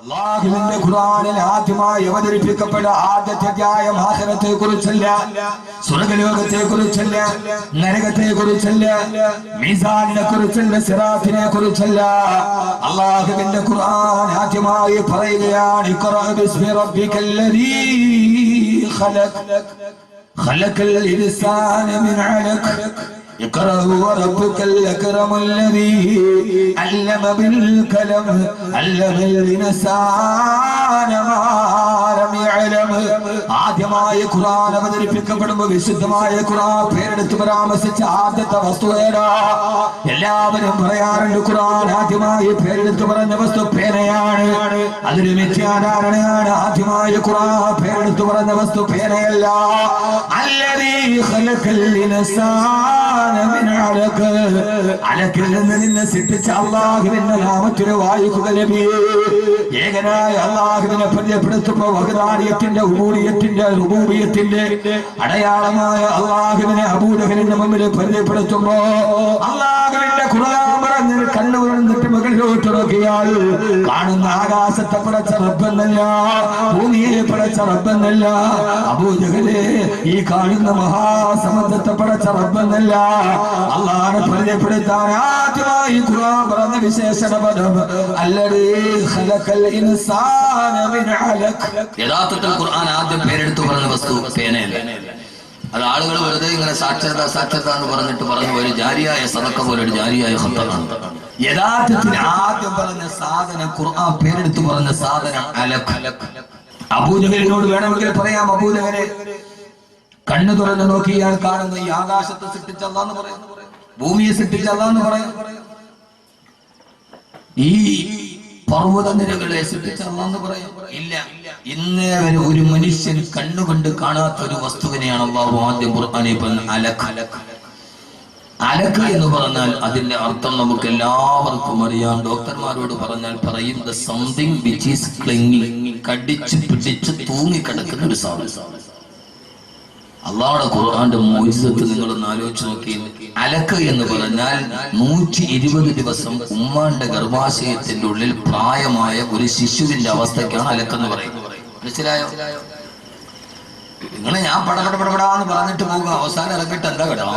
അല്ലാഹുവിന്റെ ഖുർആനിൽ ആദ്യമായി അവതരിപ്പിക്കപ്പെട്ട ആദ്യത്തെ അധ്യായം ആഖിറത്തെ കുറിച്ചല്ല, സ്വർഗ്ഗലോകത്തെ കുറിച്ചല്ല, നരകത്തെ കുറിച്ചല്ല, മീസാനിനെ കുറിച്ചല്ല, സിറാത്തിനെ കുറിച്ചല്ല. അല്ലാഹുവിന്റെ ഖുർആൻ ആദ്യമായി പറയുകയാണ് ഇഖ്റാ ബിസ്മി റബ്ബിക്കല്ലദീ ഖലഖ് ഖലഖൽ ഇൻസാന മിൻ അലഖ് اقرأ وربك الأكرم الذي علم بالقلم علم الإنسان ما لم يعلم. ആദ്യമായി ഖുർആൻ അവതരിപ്പിക്കപ്പെടുമ്പോൾ വിശുദ്ധമായ ഖുർആൻ പേരെടുത്ത് പരാമർശിച്ച ആദ്യത്തെ വസ്തു ഏതാ? എല്ലാവരും പറയാറുണ്ട് ഖുർആൻ ആദ്യമായി പേരെടുത്ത് പറഞ്ഞ വസ്തു പേനയാണ്. അതൊരു മിഥ്യാധാരണയാണ്. ആദ്യമായി ഖുർആൻ പേരെടുത്ത് പറഞ്ഞ വസ്തു പേനയല്ല. അല്ലദീ ഖലഖൽ ഇൻസാന അലക്കിൽ നിന്ന് നിന്നെ സൃഷ്ടിച്ച അല്ലാഹുവിന്റെ നാമത്തിന് വായിക്കുക നബിയേ. ഏകനായ അല്ലാഹുവിനെ പരിചയപ്പെടുത്തുമ്പോൾ വഹദാനിയത്തിന്റെ ഉബൂദിയത്തിന്റെ റുബൂബിയത്തിന്റെ അടയാളമായ അല്ലാഹുവിനെ അബൂജഹലിന്റെ മുമ്പിൽ പരിചയപ്പെടുത്തുമ്പോ അല്ലാഹുവിന്റെ ഖുർആൻ പറഞ്ഞ് കണ്ണു തുറന്നിട്ട് മുകളിലോട്ട് നോക്കിയാൽ കാണുന്ന ആകാശത്തെ പടച്ച റബ്ബെന്നല്ല, ഭൂമിയെ പടച്ച റബ്ബെന്നല്ല, അബൂജഹലെ ഈ കാണുന്ന മഹാസമുദ്രത്തെ പടച്ച റബ്ബെന്നല്ല, അല്ലാഹുവിനെ പരിചയപ്പെടുത്താൻ ആദ്യമായി ഖുർആൻ പറഞ്ഞ വിശേഷണ പദം അല്ലദീ ഖലഖൽ ഇൻസാന മിൻ അലഖ്. യഥാർത്ഥത്തിൽ ഖുർആൻ ആദ്യം പേരെടുത്ത് പറഞ്ഞ വസ്തു പേനയല്ല. അത് ആളുകൾ വെറുതെ ഇങ്ങനെ സാക്ഷരത സാക്ഷരത എന്ന് പറഞ്ഞിട്ട് പറഞ്ഞു ഒരു ജാരിയായ സദഖ പോലെ ഒരു ജാരിയായ ഖത്തറാണ്. യഥാർത്ഥത്തിൽ ആദ്യം പറഞ്ഞ സാധനം ഖുർആൻ പേരെടുത്ത് പറഞ്ഞ സാധനം അലഖ്. അബൂജഹലിനോട് വേണമെങ്കിൽ പറയാം, അബൂജഹലെ കണ്ണു തുറന്ന് നോക്കിയാൽ കാണുന്ന ഈ ആകാശത്തെ സൃഷ്ടിച്ച അല്ലാഹ് എന്ന് പറയാം, ഭൂമിയെ സൃഷ്ടിച്ച അല്ലാഹ് എന്ന് പറയാം, ഈ പർവ്വതനിരകളെ സൃഷ്ടിച്ച അല്ലാഹ് എന്ന് പറയാം. ഇല്ല, ഇന്നേ വരെ ഒരു മനുഷ്യൻ കണ്ണുകൊണ്ട് കാണാത്ത ഒരു വസ്തുവിനെയാണ് അല്ലാഹു ആദ്യം ഖുർആനിൽ പറഞ്ഞത് അലഖ്. അലഖ് എന്ന് പറഞ്ഞാൽ അതിന്റെ അർത്ഥം നമുക്ക് എല്ലാവർക്കും അറിയാം. ഡോക്ടർമാരോട് പറഞ്ഞാൽ പറയും ദ സംതിങ് വിച്ച് ഈസ് ക്ലിംഗിങ്, കടിച്ചു പിടിച്ച് തൂങ്ങിക്കിടക്കുന്ന ഒരു സാധനം. അള്ളാഹുടെ ഖുർആന്റെ മോചിതത്ത് നിങ്ങളൊന്ന് ആലോചിച്ച് നോക്കി. അലക്ക് എന്ന് പറഞ്ഞാൽ 120 ദിവസം ഉമ്മാന്റെ ഗർഭാശയത്തിന്റെ ഉള്ളിൽ പ്രായമായ ഒരു ശിശുവിന്റെ അവസ്ഥയ്ക്കാണ് അലക്കെന്ന് പറയുന്നത്. മനസ്സിലായോ? നിങ്ങളെ ഞാൻ പടപടപടപടാന്ന് പറഞ്ഞിട്ട് പോകുക, അവസാനം ഇറങ്ങിയിട്ട് എന്താ കേട്ടോ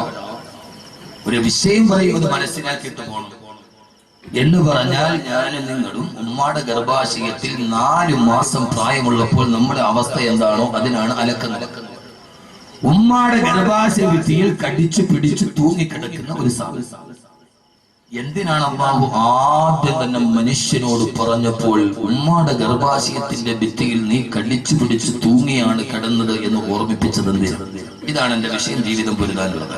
ഒരു വിഷയം പറയുന്നത് മനസ്സിലാക്കിയിട്ട് പോകണം. എന്ന് പറഞ്ഞാൽ ഞാനും നിങ്ങളും ഉമ്മാടെ ഗർഭാശയത്തിൽ 4 മാസം പ്രായമുള്ളപ്പോൾ നമ്മുടെ അവസ്ഥ എന്താണോ അതിനാണ് അലക്കുന്നത്. ഉമ്മാടെ ഗർഭാശയ ഭിത്തിയിൽ കടിച്ചു പിടിച്ചു തൂങ്ങിക്കിടക്കുന്ന ഒരു സാധനം. എന്തിനാണ് അല്ലാഹു ആദ്യം തന്നെ മനുഷ്യനോട് പറഞ്ഞപ്പോൾ ഉമ്മാടെ ഗർഭാശയത്തിന്റെ ഭിത്തിയിൽ നീ കടിച്ചു പിടിച്ചു തൂങ്ങിയാണ് കിടന്നത് എന്ന് ഓർമ്മിപ്പിച്ചത് എന്തിനാണ്? ഇതാണ് എന്റെ വിഷയം, ജീവിതം പൊരുതാനുള്ളത്.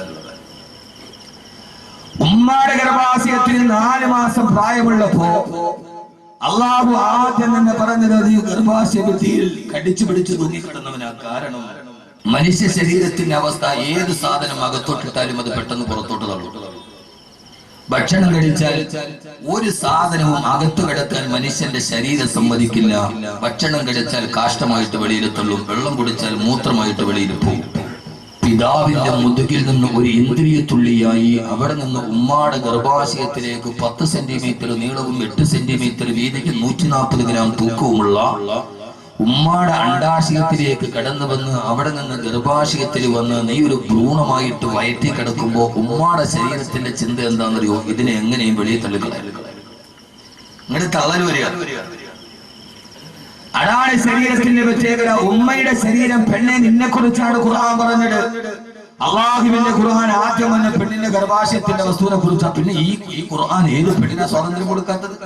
ഉമ്മാടെ ഗർഭാശയത്തിൽ 4 മാസം പ്രായമുള്ളപ്പോ അല്ലാഹു ആദ്യം തന്നെ പറഞ്ഞത് നീ ഗർഭാശയ ഭിത്തിയിൽ കടിച്ചു പിടിച്ചു തൂങ്ങിക്കിടന്നവനാ. കാരണം മനുഷ്യ ശരീരത്തിന്റെ അവസ്ഥ ഏത് സാധനം അകത്തോട്ടിട്ടാലും അത് പെട്ടെന്ന് പുറത്തോട്ട് തള്ളും. ഭക്ഷണം കഴിച്ചാൽ ഒരു സാധനവും അകത്തു കിടക്കാൻ മനുഷ്യന്റെ ശരീരം സമ്മതിക്കില്ല. ഭക്ഷണം കഴിച്ചാൽ കാഷ്ടമായിട്ട് വെളിയിൽ തള്ളും, വെള്ളം കുടിച്ചാൽ മൂത്രമായിട്ട് വെളിയിൽ പോകും. പിതാവിന്റെ മുതുകിൽ നിന്ന് ഒരു ഇന്ദ്രിയത്തുള്ളിയായി അവിടെ നിന്ന് ഉമ്മാടെ ഗർഭാശയത്തിലേക്ക് 10 സെന്റിമീറ്റർ നീളവും 8 സെന്റിമീറ്റർ വീതിക്ക് 140 ഗ്രാം തൂക്കവുമുള്ള ഉമ്മാടെ അണ്ടാശയത്തിലേക്ക് കടന്നു വന്ന് അവിടെ നിന്ന് ഗർഭാശയത്തിൽ വന്ന് നീ ഒരു ഭ്രൂണമായിട്ട് വയറ്റി കിടക്കുമ്പോ ഉമ്മാടെ ശരീരത്തിന്റെ ചിന്ത എന്താണെന്നറിയോ? ഇതിനെ എങ്ങനെയും വെളിയിൽ തള്ളിക്കളയാൻ. ഇങ്ങനെ തള്ളൽ വരിക. അതാണ് ശരീരത്തിന്റെ പ്രത്യേകത. ഉമ്മയുടെ ശരീരം പെണ്ണെ നിന്നെ കുറിച്ചാണ് ഖുർആൻ പറഞ്ഞത്. അല്ലാഹുവിന്റെ ഖുർആൻ ആദ്യം വന്ന പെണ്ണിന്റെ ഗർഭാശയത്തിന്റെ വസ്തുവിനെ കുറിച്ചാണ്. പിന്നെ ഈ ഖുർആൻ ഏത് പെണ്ണിനെ സ്വാതന്ത്ര്യം കൊടുക്കാത്തത്?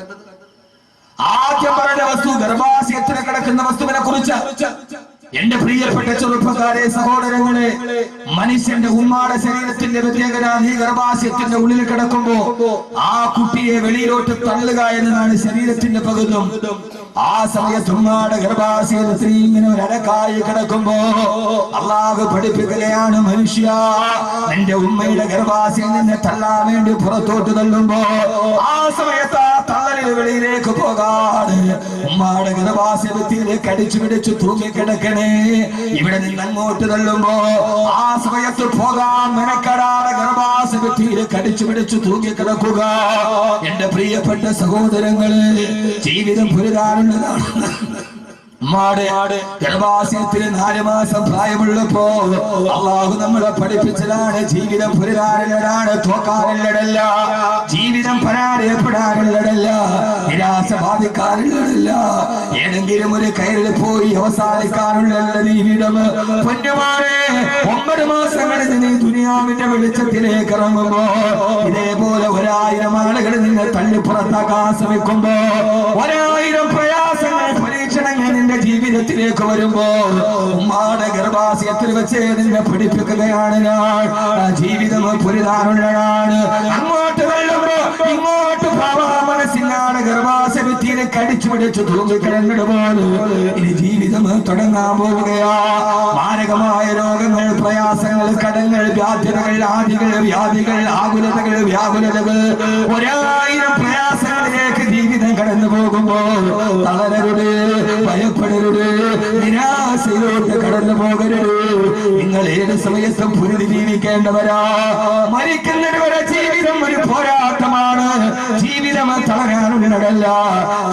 ആദ്യം പറഞ്ഞ വസ്തു ഗർഭാശയത്തിന് കിടക്കുന്ന വസ്തുവിനെ കുറിച്ച്. എന്റെ പ്രിയപ്പെട്ട ചെറുപ്പക്കാരെ, സഹോദരങ്ങളെ, മനുഷ്യന്റെ ഉമ്മാടെ ശരീരത്തിന്റെ പ്രത്യേകത നീ ഗർഭാശയത്തിന്റെ ഉള്ളിൽ കിടക്കുമ്പോ ആ കുട്ടിയെ വെളിയിലോട്ട് തള്ളുക എന്നതാണ് ശരീരത്തിന്റെ പകുതും. ആ സമയത്ത് ഉമ്മാടെ ഗർഭാശയത്തിൽ ഇങ്ങനെ ഒരു അടക്കായി കിടക്കുമ്പോ അല്ലാഹു പഠിപ്പിക്കുകയാണ്, മനുഷ്യ നിന്റെ ഉമ്മയുടെ ഗർഭാശയം നിന്നെ തള്ളാൻ വേണ്ടി പുറത്തോട്ട് തള്ളുമ്പോ ആ സമയത്ത് ആ തള്ളലിൽ വെളിയിലേക്ക് പോകാതെ ഉമ്മാടെ ഗർഭാശയത്തിലേക്ക് അടിച്ചു പിടിച്ചു തൂങ്ങിക്കിടക്കണേ. ഇവിടെ നിന്ന് അങ്ങോട്ട് തള്ളുമ്പോ ആ സമയത്ത് പോകാൻ മെനക്കെടാതെ ഗർഭാശയത്തിൽ കടിച്ചു പിടിച്ചു തൂങ്ങിക്കിടക്കുക. എന്റെ പ്രിയപ്പെട്ട സഹോദരങ്ങള്, ജീവിതം പുരുതാനുള്ളതാണ്. ഗർഭാശയത്തിന് 4 മാസം പ്രായമുള്ളപ്പോ അള്ളാഹു നമ്മളെ പഠിപ്പിച്ചതാണ് ജീവിതം പുരുതാനുള്ളതാണ്, തോക്കാനുള്ളതല്ല. ജീവിതം പരാജയപ്പെടാനുള്ളതല്ല, നിരാശ ബാധിക്കാനുള്ളതല്ല, ഏതെങ്കിലും ഒരു കയറിൽ പോയി അവസാനിക്കാനുള്ള ജീവിതം. പൊന്നുമാരെ, 9 മാസങ്ങളിൽ നീ ദുനിയാവിന്റെ വെളിച്ചത്തിലേക്ക് ഇറങ്ങുമ്പോ ഇതേപോലെ 1000 ആളുകൾ നിന്നെ തള്ളിപ്പുറത്താക്കാൻ ശ്രമിക്കുമ്പോ 1000 പ്രയാസങ്ങൾ പരീക്ഷണങ്ങൾ നിന്റെ ജീവിതത്തിലേക്ക് വരുമ്പോ ഉമ്മാടെ ഗർഭാശയത്തിൽ വെച്ച് നിന്നെ പഠിപ്പിക്കുകയാണ് ഞാൻ. ജീവിതം പുരുതാനുള്ളതാണ്. അങ്ങോട്ട് വെള്ളുമ്പോ ഇങ്ങോട്ട് മനസ്സിലാണ് ഗർഭാശയത്തിൽ കടിച്ചു പിടിച്ചു തൂങ്ങിക്കിടന്നിടുമ്പോൾ ഇനി ജീവിതം തുടങ്ങാൻ പോവുകയാ. മാരകമായ രോഗങ്ങൾ, പ്രയാസങ്ങൾ, കടങ്ങൾ, ബാധ്യതകൾ, ആദികൾ, വ്യാധികൾ, ആകുലതകൾ, വ്യാകുലതകൾ, 1000 പ്രയാസങ്ങളിലേക്ക് ജീവിതം കടന്നു പോകുമ്പോ തളരരുത്, ഭയപ്പെടരുത്, നിരാശയിലോട്ട് കടന്നു പോകരുത്. നിങ്ങൾ ഏത് സമയത്തും പുരുതി ജീവിക്കേണ്ടവരാ. മരിക്കുന്നവരെ ജീവിതം ഒരു പോരാട്ടമാണ്. ജീവിതം തളരാനുള്ളതല്ല,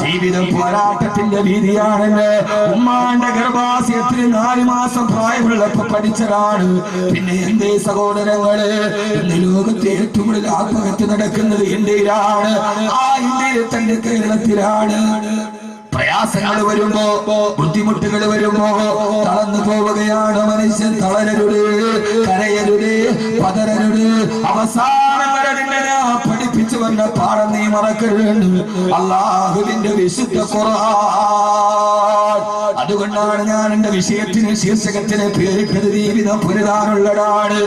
ജീവിതം പോരാട്ടത്തിന്റെ വീതിയാണെന്ന് ഉമ്മാന്റെ ഗർഭാശയത്തിൽ 4 മാസം പ്രായമുള്ളപ്പോ പഠിച്ചതാണ്. പിന്നെ എന്റെ സഹോദരങ്ങള്, ഇന്ന് ലോകത്തെ ഏറ്റവും കൂടുതൽ ആത്മഹത്യ നടക്കുന്നത് ഇന്ത്യയിലാണ്. ആ ഇന്ത്യയിൽ തന്നെ കേരളത്തിലാണ്. പ്രയാസങ്ങൾ വരുമ്പോ, ബുദ്ധിമുട്ടുകൾ വരുമ്പോ തളർന്നു പോവുകയാണ് മനുഷ്യൻ. തളരരുത്, കരയരുത്, പതരരുത്. അവസാനം വരെ നിന്നെ പഠിപ്പിച്ചു വന്ന പാഠം നീ മറക്കരുത്. അല്ലാഹുവിന്റെ വിശുദ്ധ ഖുർആൻ. അതുകൊണ്ടാണ് ഞാൻ എന്റെ വിഷയത്തിന് ശീർഷകത്തിന് പേരിട്ടത് ജീവിതം പുരുതാനുള്ളതാണ്.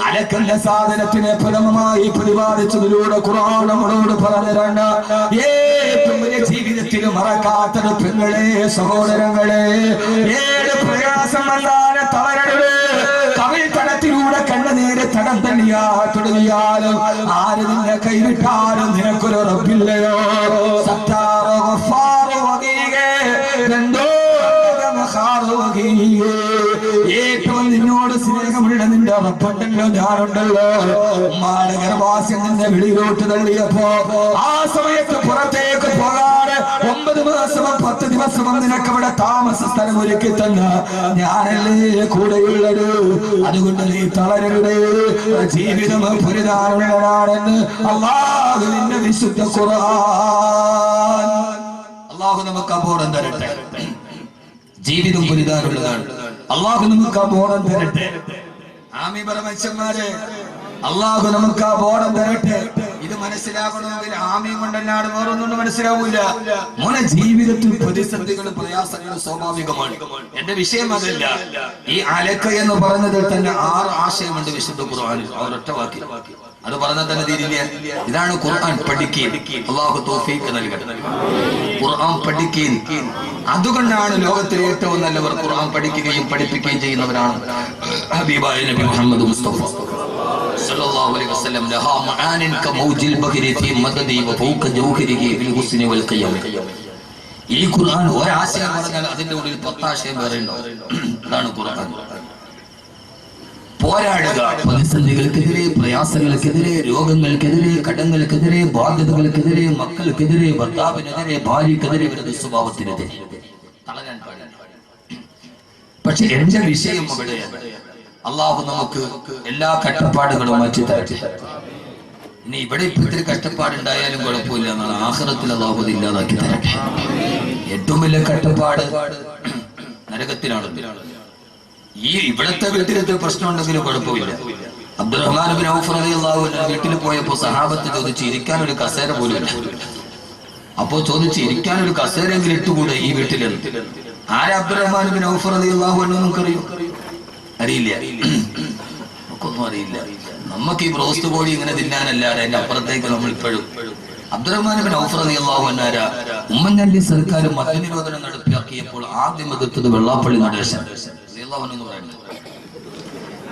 അലക്കുന്ന സാധനത്തിനെ പ്രഥമമായി പ്രതിപാദിച്ചതിലൂടെ ഖുർആൻ നമ്മളോട് പറഞ്ഞതാണ് ഏറ്റവും വലിയ ജീവിതത്തിൽ മറക്കാത്ത പെങ്ങളെ, സഹോദരങ്ങളെ, ഏത് പ്രയാസം വന്നാലും തളരരുത്. കവിൾ തടത്തിലൂടെ കണ്ണുനീര് തടം തള്ളിയാ തുടങ്ങിയാലും ആര് നിന്നെ കൈവിട്ടാലും നിനക്കൊരു റബ്ബില്ലയോ. സത്താറോ ഗഫാറോ വഗീഗേ രണ്ടോ ഏറ്റവും നിന്നോട് സ്നേഹമുള്ള നിന്റെ റബ്ബുണ്ടല്ലോ, ഞാനുണ്ടല്ലോ. ഉമ്മാടെ ഗർഭാശയം നിന്നെ വെളിയിലോട്ട് തള്ളിയപ്പോ ആ സമയത്ത് പുറത്തേക്ക് പോകാതെ 9 മാസവും 10 ദിവസവും നിനക്ക് അവിടെ താമസ സ്ഥലം ഒരുക്കി തന്ന ഞാനല്ലേ കൂടെയുള്ളത്. അതുകൊണ്ട് നീ തളരരുത്. ജീവിതം പുരുതാനുള്ളതാണെന്ന് അല്ലാഹുവിന്റെ വിശുദ്ധ ഖുർആൻ. അല്ലാഹു നമുക്ക് അബോധം തരട്ടെ. ജീവിതം പുരുതാനുള്ളതാണ്. അല്ലാഹു നമുക്ക് ആ ബോധം തരട്ടെ. ആമീൻ പറ മനുഷ്യന്മാരെ. അല്ലാഹു നമുക്ക് ആ ബോധം തരട്ടെ. ഇത് മനസ്സിലാക്കണമെങ്കിൽ ആമീൻ കൊണ്ടല്ലാതെ വേറൊന്നും മനസ്സിലാവൂല. മോനെ, ജീവിതത്തിൽ പ്രതിസന്ധികളും പ്രയാസങ്ങളും സ്വാഭാവികമാണ്. എന്റെ വിഷയം അതല്ല. ഈ അലക്ക എന്ന് പറഞ്ഞതിൽ തന്നെ 6 ആശയമുണ്ട് വിശുദ്ധ ഖുർആനിൽ. ഒരൊറ്റ വാക്കി അത് പറഞ്ഞാൽ തന്നെ തീരില്ല. ഇതാണ് ഖുർആൻ പഠിക്കുകയും അല്ലാഹു തൗഫീഖ് നൽകട്ടെ. ഖുർആൻ പഠിക്കുകയും, അതുകൊണ്ടാണ് ലോകത്തിലെ ഏറ്റവും നല്ലവർ ഖുർആൻ പഠിക്കുകയും പഠിപ്പിക്കുകയും ചെയ്യുന്നവരാണ് ഹബീബായ നബി മുഹമ്മദ് മുസ്തഫ സല്ലല്ലാഹു അലൈഹി വസല്ലം. ലഹാ മആനിൻ കമൗജിൽ ബഹരി ഫീ മദദി വഫൗക ജൗഹരിഹി ഫിൽ ഹുസ്നി വൽ ഖിയാം. ഈ ഖുർആൻ ഒരാശയം പറഞ്ഞാൽ അതിന്റെ ഉള്ളിൽ 10 ആശയം വേറെ ഉണ്ടാവും. അതാണ് ഖുർആൻ. പോരാടുക. പ്രതിസന്ധികൾക്കെതിരെ, പ്രയാസങ്ങൾക്കെതിരെ, രോഗങ്ങൾക്കെതിരെ, കടങ്ങൾക്കെതിരെ, ബാധ്യതകൾക്കെതിരെ, മക്കൾക്കെതിരെ, ഭർത്താവിനെതിരെ, ഭാര്യക്കെതിരെ, വിരുദ്ധ സ്വഭാവത്തിനെതിരെ തളരാൻ പാടില്ല. പക്ഷെ എന്റെ വിഷയം അവിടെ അള്ളാഹു നമുക്ക് എല്ലാ കഷ്ടപ്പാടുകളും മാറ്റി തരട്ടെ. ഇനി ഇവിടെ ഇപ്പൊ ഇത്തിരി കഷ്ടപ്പാടുണ്ടായാലും കുഴപ്പമില്ല എന്നാണ്. ആഖിറത്തിൽ അള്ളാഹു അത് ഇല്ലാതാക്കി തരട്ടെ. ഏറ്റവും വലിയ കഷ്ടപ്പാട് നരകത്തിലാണ്. ഈ ഇവിടത്തെ വീട്ടിലത്തെ പ്രശ്നം ഉണ്ടെങ്കിലും കുഴപ്പമില്ല. അബ്ദുറഹ്മാൻ ബിൻ ഔഫ് റളിയല്ലാഹു അൻഹു വീട്ടിൽ പോയപ്പോ സഹാബത്ത് ചോദിച്ചു ഇരിക്കാൻ ഒരു കസേര പോലും ഇല്ല. അപ്പോ ചോദിച്ചു ഇരിക്കാൻ ഒരു കസേരയെങ്കിലും ഇട്ടുകൂടെ ഈ വീട്ടിൽ? ആരാ അബ്ദുറഹ്മാൻ ബിൻ ഔഫ് റളിയല്ലാഹു അൻഹു? നമുക്കറിയോ? അറിയില്ല. നമുക്കൊന്നും അറിയില്ല. നമുക്ക് ഈ ബ്രോസ്റ്റ് കോഴി ഇങ്ങനെ തിന്നാനല്ലാതെ അതിന്റെ അപ്പുറത്തേക്ക് നമ്മൾ ഇപ്പോഴും അബ്ദുറഹ്മാൻ ബിൻ ഔഫ് റളിയല്ലാഹു അൻഹു ആരാ? ഉമ്മൻചാണ്ടി സർക്കാർ മദ്യനിരോധനം നടപ്പിലാക്കിയപ്പോൾ ആദ്യം എതിർത്തത് വെള്ളാപ്പള്ളി നടേശൻ എന്ന് പറയുന്നത്.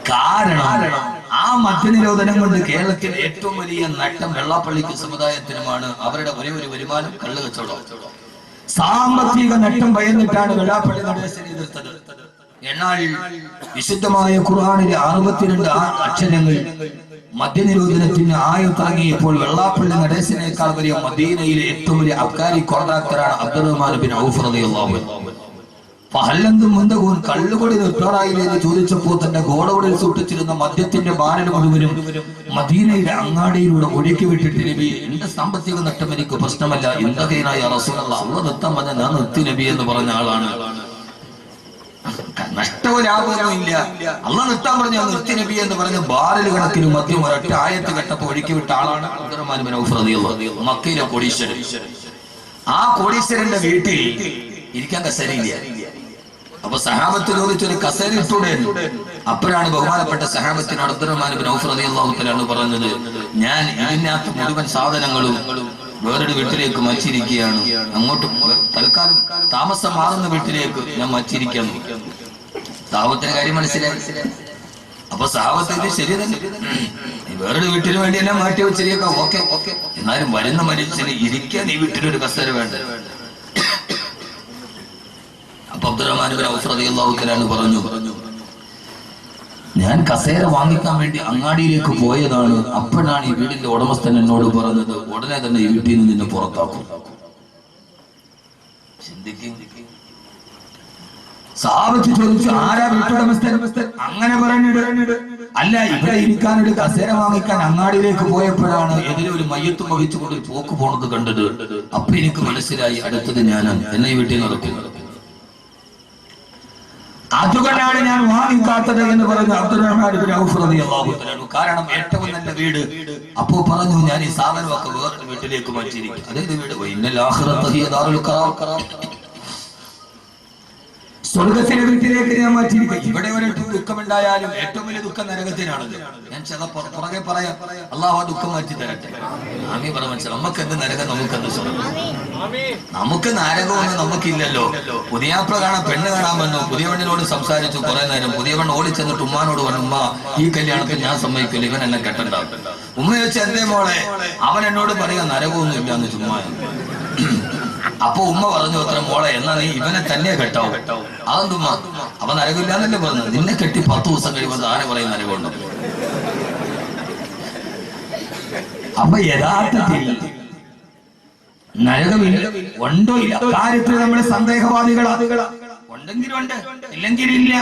കാരണം ആ മദ്യനിരോധനം കൊണ്ട് കേരളത്തിൽ ഏറ്റവും വലിയ നട്ടം വെള്ളാപ്പള്ളിക്ക് സമുദായത്തിനുമാണ്. അവരുടെ ഒരേ ഒരു വരുമാനം കള്ള് കച്ചവടം. സാമ്പത്തിക നട്ടം ഭയന്നിട്ടാണ് വെള്ളാപ്പള്ളി നടേശനെ എതിർത്തത്. എന്നാൽ വിശുദ്ധമായ ഖുർആനിലെ 62 അക്ഷരങ്ങൾ മദ്യനിരോധനത്തിന് ആയത്തിറങ്ങിയപ്പോൾ വെള്ളാപ്പള്ളി നടേശനേക്കാൾ വലിയ മദീനയിലെ ഏറ്റവും വലിയ അബ്കാരി കോൺട്രാക്ടറാണ് അബ്ദുറഹ്മാൻ ബിൻ ഔഫ് റളിയല്ലാഹു അൻഹു. പഹല്ലന്തും മുന്തകൂൻ കള്ളുകൊടി നിർത്താറായില്ലേ എന്ന് ചോദിച്ചപ്പോൾ തന്റെ ഗോഡൌണിൽ സൂക്ഷിച്ചിരുന്ന മദ്യത്തിന്റെ ബാരൽ മുഴുവനും മദീനയുടെ അങ്ങാടിയിലൂടെ ഒഴുക്കി വിട്ടിട്ട് നബി, എന്റെ സാമ്പത്തിക നഷ്ടം എനിക്ക് പ്രശ്നമല്ല, എന്തൊക്കെയായ റസൂലുള്ളാഹി അള്ളാഹ് നിർത്താൻ പറഞ്ഞ ഞാൻ നിർത്തി നബി എന്ന് പറഞ്ഞ ആളാണ്. നഷ്ടവും ലാഭമൊന്നും ഇല്ല, അള്ളാഹ് നിർത്താൻ പറഞ്ഞ നിർത്തി നബി എന്ന് പറഞ്ഞ ബാരൽ കണക്കിന് മദ്യം ഒരൊറ്റ ആയത്ത് കെട്ടപ്പോ ഒഴുക്കി വിട്ട ആളാണ് അബ്ദുറഹ്മാൻ ബിൻ ഔഫ് റളിയല്ലാഹു അൻഹു, മക്കയിലെ കോടീശ്വരൻ. ആ കോടീശ്വരന്റെ വീട്ടിൽ ഇരിക്കാൻ കസേരയില്ല. അപ്പൊ സഹാബത്ത് ചോദിച്ചൊരു കസേര ഇട്ടൂടെ. അപ്പോഴാണ് ബഹുമാനപ്പെട്ട സഹാബത്തിന് അബ്ദുറഹ്മാൻ ബിൻ ഔഫ് റളിയല്ലാഹു തആല പറഞ്ഞത്, ഞാൻ ഇതിനകത്ത് മുഴുവൻ സാധനങ്ങളും വേറൊരു വീട്ടിലേക്ക് മച്ചിരിക്കുകയാണ്, അങ്ങോട്ട് തൽക്കാലം താമസം മാറുന്ന വീട്ടിലേക്ക് ഞാൻ മച്ചിരിക്കാൻ. സഹാബത്തിന്റെ കാര്യം മനസ്സിലായി. അപ്പൊ സഹാബത്ത് ഇത് ശരി തന്നെ, വേറൊരു വീട്ടിന് വേണ്ടി എല്ലാം മാറ്റി വെച്ചിരിക്കാം, ഓക്കെ. എന്നാലും വരുന്ന മനുഷ്യന് ഇരിക്കാൻ ഈ വീട്ടിലൊരു കസേര വേണ്ട. അപ്പൊ അബ്ദുറഹ്മാൻ ബിൻ ഔഫ് റളിയല്ലാഹു തആല പറഞ്ഞു, ഞാൻ കസേര വാങ്ങിക്കാൻ വേണ്ടി അങ്ങാടിയിലേക്ക് പോയതാണ്. അപ്പോഴാണ് ഈ വീടിന്റെ ഉടമസ്ഥൻ എന്നോട് പറഞ്ഞത്, ഉടനെ തന്നെ ഈ വീട്ടിൽ നിന്ന് നിന്നെ പുറത്താക്കും. സാബത്ത് ചോദിച്ചു, ആരാ വീട്ടുടമസ്ഥൻ? അങ്ങനെ പറഞ്ഞിട്ട്, അല്ല, ഇവിടെ ഇരിക്കാനൊരു കസേര വാങ്ങിക്കാൻ അങ്ങാടിയിലേക്ക് പോയപ്പോഴാണ് എതിരെ മയ്യത്ത് വഹിച്ചുകൊണ്ട് പോക്ക് പോണത് കണ്ടത്. അപ്പൊ എനിക്ക് മനസ്സിലായി അടുത്തത് ഞാനാണ്, എന്നെ ഈ വീട്ടിൽ നടക്കുന്നത്. അതുകൊണ്ടാണ് ഞാൻ വാങ്ങിക്കാത്തത് എന്ന് പറഞ്ഞു അബ്ദുറഹ്മാൻ ബിൻ ഔഫ് റളിയല്ലാഹു തആല. കാരണം ഏറ്റവും നല്ല വീട്. അപ്പോ പറഞ്ഞു, ഞാൻ ഈ സാധനമൊക്കെ വേറൊരു വീട്ടിലേക്ക് മാറ്റിയിരിക്കും. അതേത് വീട്? ഇന്നൽ ആഖിറത ഹിയ ദാറുൽ ഖറാർ, സ്വർഗത്തിലെ വീട്ടിലേക്ക് ഞാൻ മാറ്റിയിരിക്കും. ഇവിടെ ഒരു ദുഃഖമുണ്ടായാലും ഏറ്റവും വലിയ ദുഃഖം നരകത്തിനാണത്. ഞാൻ ചിലപ്പോൾ പുറകെ പറയാം, അള്ളാഹു ആ ദുഃഖം മാറ്റി തരട്ടെ. ആമീൻ പറ. മനസ്സിലായി? നമുക്ക് എന്ത് നരകം, നമുക്ക് എന്ത് സ്വർഗം? നമുക്ക് നരകമൊന്നും നമുക്കില്ലല്ലോ. പുതിയാപ്ല കാണാൻ പെണ്ണ് കാണാൻ വന്നു, പുതിയ പെണ്ണിനോട് സംസാരിച്ചു കുറെ നേരം. പുതിയ പെണ്ണ് ഓടിച്ചെന്നിട്ട് ഉമ്മാനോട് പറഞ്ഞു, ഉമ്മ ഈ കല്യാണത്തിൽ ഞാൻ സമ്മതിക്കില്ല, ഇവൻ എന്നെ കെട്ടണ്ടാവും. ഉമ്മ ചോദിച്ചു, എന്തേ മോളെ? അവൻ എന്നോട് പറയാ നരകമൊന്നും ഇല്ലാന്ന് ചുമ്മാ. അപ്പൊ ഉമ്മ പറഞ്ഞു, അത്ര മോളെ, എന്നാ നീ ഇവനെ തന്നെ കെട്ടാവും. അതെന്തുമ്മ? അവൻ നരകമില്ലാന്നല്ലേ പറഞ്ഞത്? നിന്നെ കെട്ടി 10 ദിവസം കഴിയുമ്പോൾ ആരെ പറയും നരകമുണ്ടോ? അപ്പൊ യഥാർത്ഥത്തിൽ നരകമില്ല, ഉണ്ടോ ഇല്ല കാര്യത്തിൽ നമ്മുടെ സന്ദേഹവാദികളാണ്. ഉണ്ടെങ്കിലും ഉണ്ട്, ഇല്ലെങ്കിലും ഇല്ല.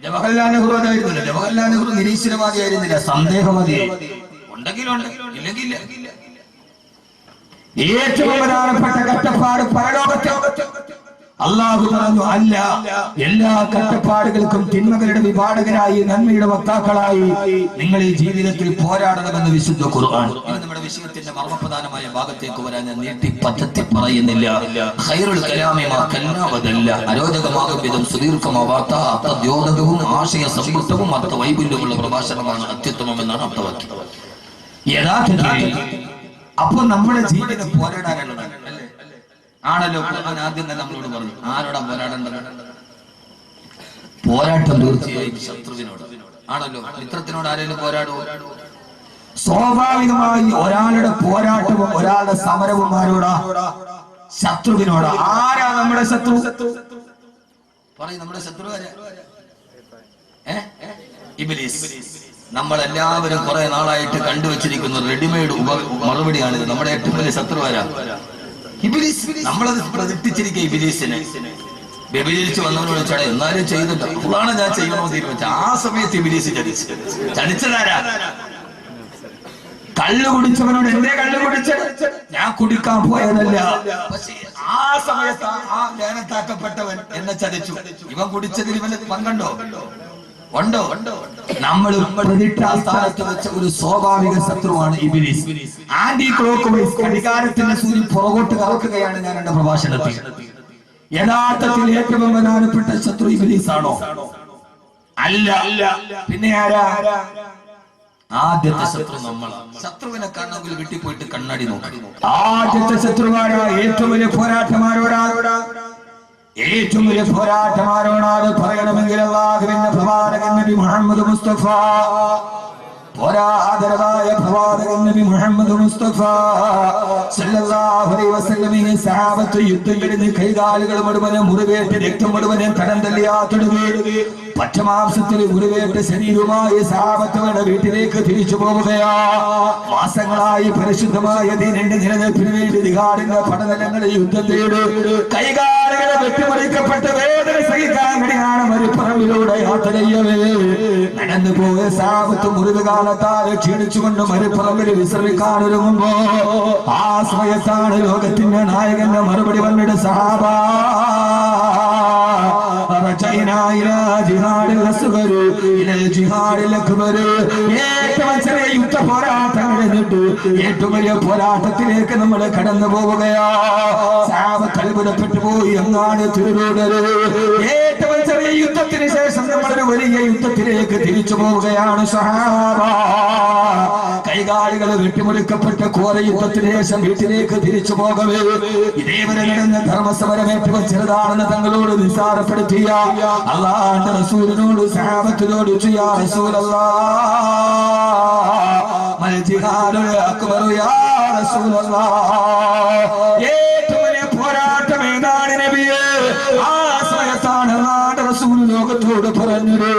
ജവഹർലാൽ നെഹ്റു അതായിരുന്നില്ല. ജവഹർലാൽ നെഹ്റു നിരീശ്വരവാദി ആയിരുന്നില്ല, സന്ദേഹവാദിയായി. ഉണ്ടെങ്കിലും ഉണ്ട്, ഇല്ലെങ്കിൽ ഇല്ല. ഏറ്റവും പ്രധാനപ്പെട്ട കഷ്ടപ്പാട് പരലോകത്തെ. അള്ളാഹു പറഞ്ഞു, അല്ല, എല്ലാ കഷ്ടപ്പാടുകൾക്കും തിന്മകളുടെ വിഭാടകരായി നന്മയുടെ വക്താക്കളായി നിങ്ങൾ ഈ ജീവിതത്തിൽ പോരാടണമെന്ന് വിശുദ്ധ ഖുർആൻ. നമ്മുടെ വിഷയത്തിന്റെ മർമ്മപ്രധാനമായ ഭാഗത്തേക്ക് വരാൻ ഞാൻ നീട്ടി പദ്ധതി പറയുന്നില്ല. ഖൈറുൽ കലാമി മാ കല്ലാവതല്ല, അരോചകമാകും വിധം സുദീർഘമാവാത്ത അർത്ഥദ്യോതകവും ആശയ സമ്പുഷ്ടവും അർത്ഥ വൈപുല്യമുള്ള പ്രഭാഷണമാണ് അത്യുത്തമം എന്നാണ് അർത്ഥവാക്യം. യഥാർത്ഥത്തിൽ അപ്പൊ നമ്മുടെ ജീവിതം പോരാടാനുള്ളതാണ്, അല്ലേ? ആണല്ലോ. ഖുർആൻ ആദ്യം തന്നെ നമ്മളോട് പറഞ്ഞു, ആരോടാ പോരാടേണ്ടത്? പോരാട്ടം തീർച്ചയായും ശത്രുവിനോട് ആണല്ലോ. മിത്രത്തിനോട് ആരെങ്കിലും പോരാടുമോ? സ്വാഭാവികമായി ഒരാളുടെ പോരാട്ടവും ഒരാളുടെ സമരവും ആരോടാ? ശത്രുവിനോട്. ആരാ നമ്മുടെ ശത്രു? പറയും, നമ്മുടെ ശത്രു ആരാ? ഇബ്ലീസ്. നമ്മളെല്ലാവരും കുറെ നാളായിട്ട് കണ്ടുവച്ചിരിക്കുന്ന റെഡിമെയ്ഡ് മറുപടിയാണിത്. നമ്മുടെ ഏറ്റവും വലിയ ശത്രു ആരാ? ഇബ്ലീസ്. നമ്മളത് പ്രതിഷ്ഠിച്ചിരിക്കുക ഇബ്ലീസിനെ. വ്യഭിചരിച്ച് വന്നവനോട് ചോദിച്ചാൽ എന്നാലും ചെയ്തിട്ട് അതാണ് ഞാൻ ചെയ്യണമെന്ന് തീരുമാനിച്ചു. ആ സമയത്ത് ഇബ്ലീസ് ചതിച്ചതാരാ? കള്ളു കുടിച്ചവനോട് എന്തേ കള്ളു കുടിച്ചത്? ഞാൻ കുടിക്കാൻ പോയതല്ല. പക്ഷേ ആ സമയത്ത് ആ ലേനത്താക്കപ്പെട്ടവൻ എന്നെ ചതിച്ചു. ഇവൻ കുടിച്ചതിൽ ഇവന് പങ്കുണ്ടോ? ഉണ്ടോ? നമ്മൾ പ്രതിഷ്ഠാസ്ഥാനത്ത് വെച്ച ഒരു സ്വാഭാവിക ശത്രുവാണ് ഇബ്ലീസ്. ആന്റി ക്ലോക്ക് വൈസ് ഘടികാരത്തിന്റെ സൂര്യൻ പുറകോട്ട് കറക്കുകയാണ് ഞാൻ എന്റെ പ്രഭാഷണത്തിൽ. യഥാർത്ഥത്തിൽ ഏറ്റവും പ്രധാനപ്പെട്ട ശത്രു ഇബ്ലീസ് ആണോ? അല്ല. പിന്നെ ആരാ? ആദ്യത്തെ ശത്രു നമ്മളാണ്. ശത്രുവിനെ കാണണമെങ്കിൽ വീട്ടിൽ പോയിട്ട് കണ്ണാടി നോക്കി. ആദ്യത്തെ ശത്രുവാരാ? ഏറ്റവും വലിയ പോരാട്ടമാരോടാ? ഏറ്റവും വലിയ പോരാട്ടമാരോടാണ് പറയണമെങ്കിൽ അല്ലാഹുവിന്റെ പ്രവാചകൻ നബി മുഹമ്മദ് മുസ്തഫ ആദരവായ പ്രവാചകൻ നബി മുഹമ്മദ് മുസ്തഫ സല്ലല്ലാഹു അലൈഹി വസല്ലമയെ സഹാബത്ത് യുദ്ധം കഴിഞ്ഞ് കൈകാലുകൾ മുഴുവനും മുറിവേറ്റ് രക്തം മുഴുവനും കടം തള്ളിയാത്തൊടുകി പച്ചമാംസത്തിൽ മുറിവേറ്റ ശരീരവുമായി സഹാബത്തുകളുടെ വീട്ടിലേക്ക് തിരിച്ചു പോവുകയാ. മാസങ്ങളായി പരിശുദ്ധമായ ദീനിന്റെ നിലനിൽപ്പിന് വേണ്ടി ജിഹാദിന്റെ പടനിലങ്ങളിൽ യുദ്ധം ചെയ്ത് കൈകാലുകളെ വെട്ടിമുറിക്കപ്പെട്ട വേദന സഹിക്കാൻ വേണ്ടിയാണ് മരുപ്പറമ്പിലൂടെ യാത്ര ചെയ്യവേ. നടന്നു പോയ സഹാബത്ത് മുറിവ് കാലത്താൽ ക്ഷീണിച്ചുകൊണ്ട് മരുപ്പറമ്പിൽ വിശ്രമിക്കാനൊരുങ്ങുമ്പോ ആ സമയത്താണ് ലോകത്തിന്റെ നായകന്റെ മറുപടി വന്നിട്ട് സഹാബ ഏറ്റവും ചെറിയ യുദ്ധ പോരാട്ടം കഴിഞ്ഞിട്ട് ഏറ്റവും വലിയ പോരാട്ടത്തിലേക്ക് നമ്മൾ കടന്നു പോവുകയാ. സഹാബത്ത് അത്ഭുതപ്പെട്ടു പോയി. അങ്ങാണ് തിരുവോടര്. ഏറ്റവും ചെറിയ യുദ്ധത്തിന് ശേഷം നമ്മളൊരു വലിയ യുദ്ധത്തിലേക്ക് തിരിച്ചു പോവുകയാണ് സഹാബ. കൈകാലുകൾ വെട്ടിമുറിക്കപ്പെട്ട ഘോര യുദ്ധത്തിന് ശേഷം വീട്ടിലേക്ക് തിരിച്ചു പോകവേ ഇതേവരെ നടന്ന ധർമ്മസമരം ഏറ്റവും ചെറുതാണെന്ന് തങ്ങളോട് നിസ്സാരപ്പെടുത്തിയ അല്ലാഹുവിന്റെ റസൂലിനോട് സഹാബത്തിനോട് യാ റസൂലല്ലാഹ് മൽ ജിഹാദുൽ അക്ബർ യാ റസൂലല്ലാഹ് ഏറ്റവും വലിയ പോരാട്ടം ഏതാണ് നബിയേ? ആ സമയത്താണ് റസൂൽ ലോകത്തോട് പറഞ്ഞത്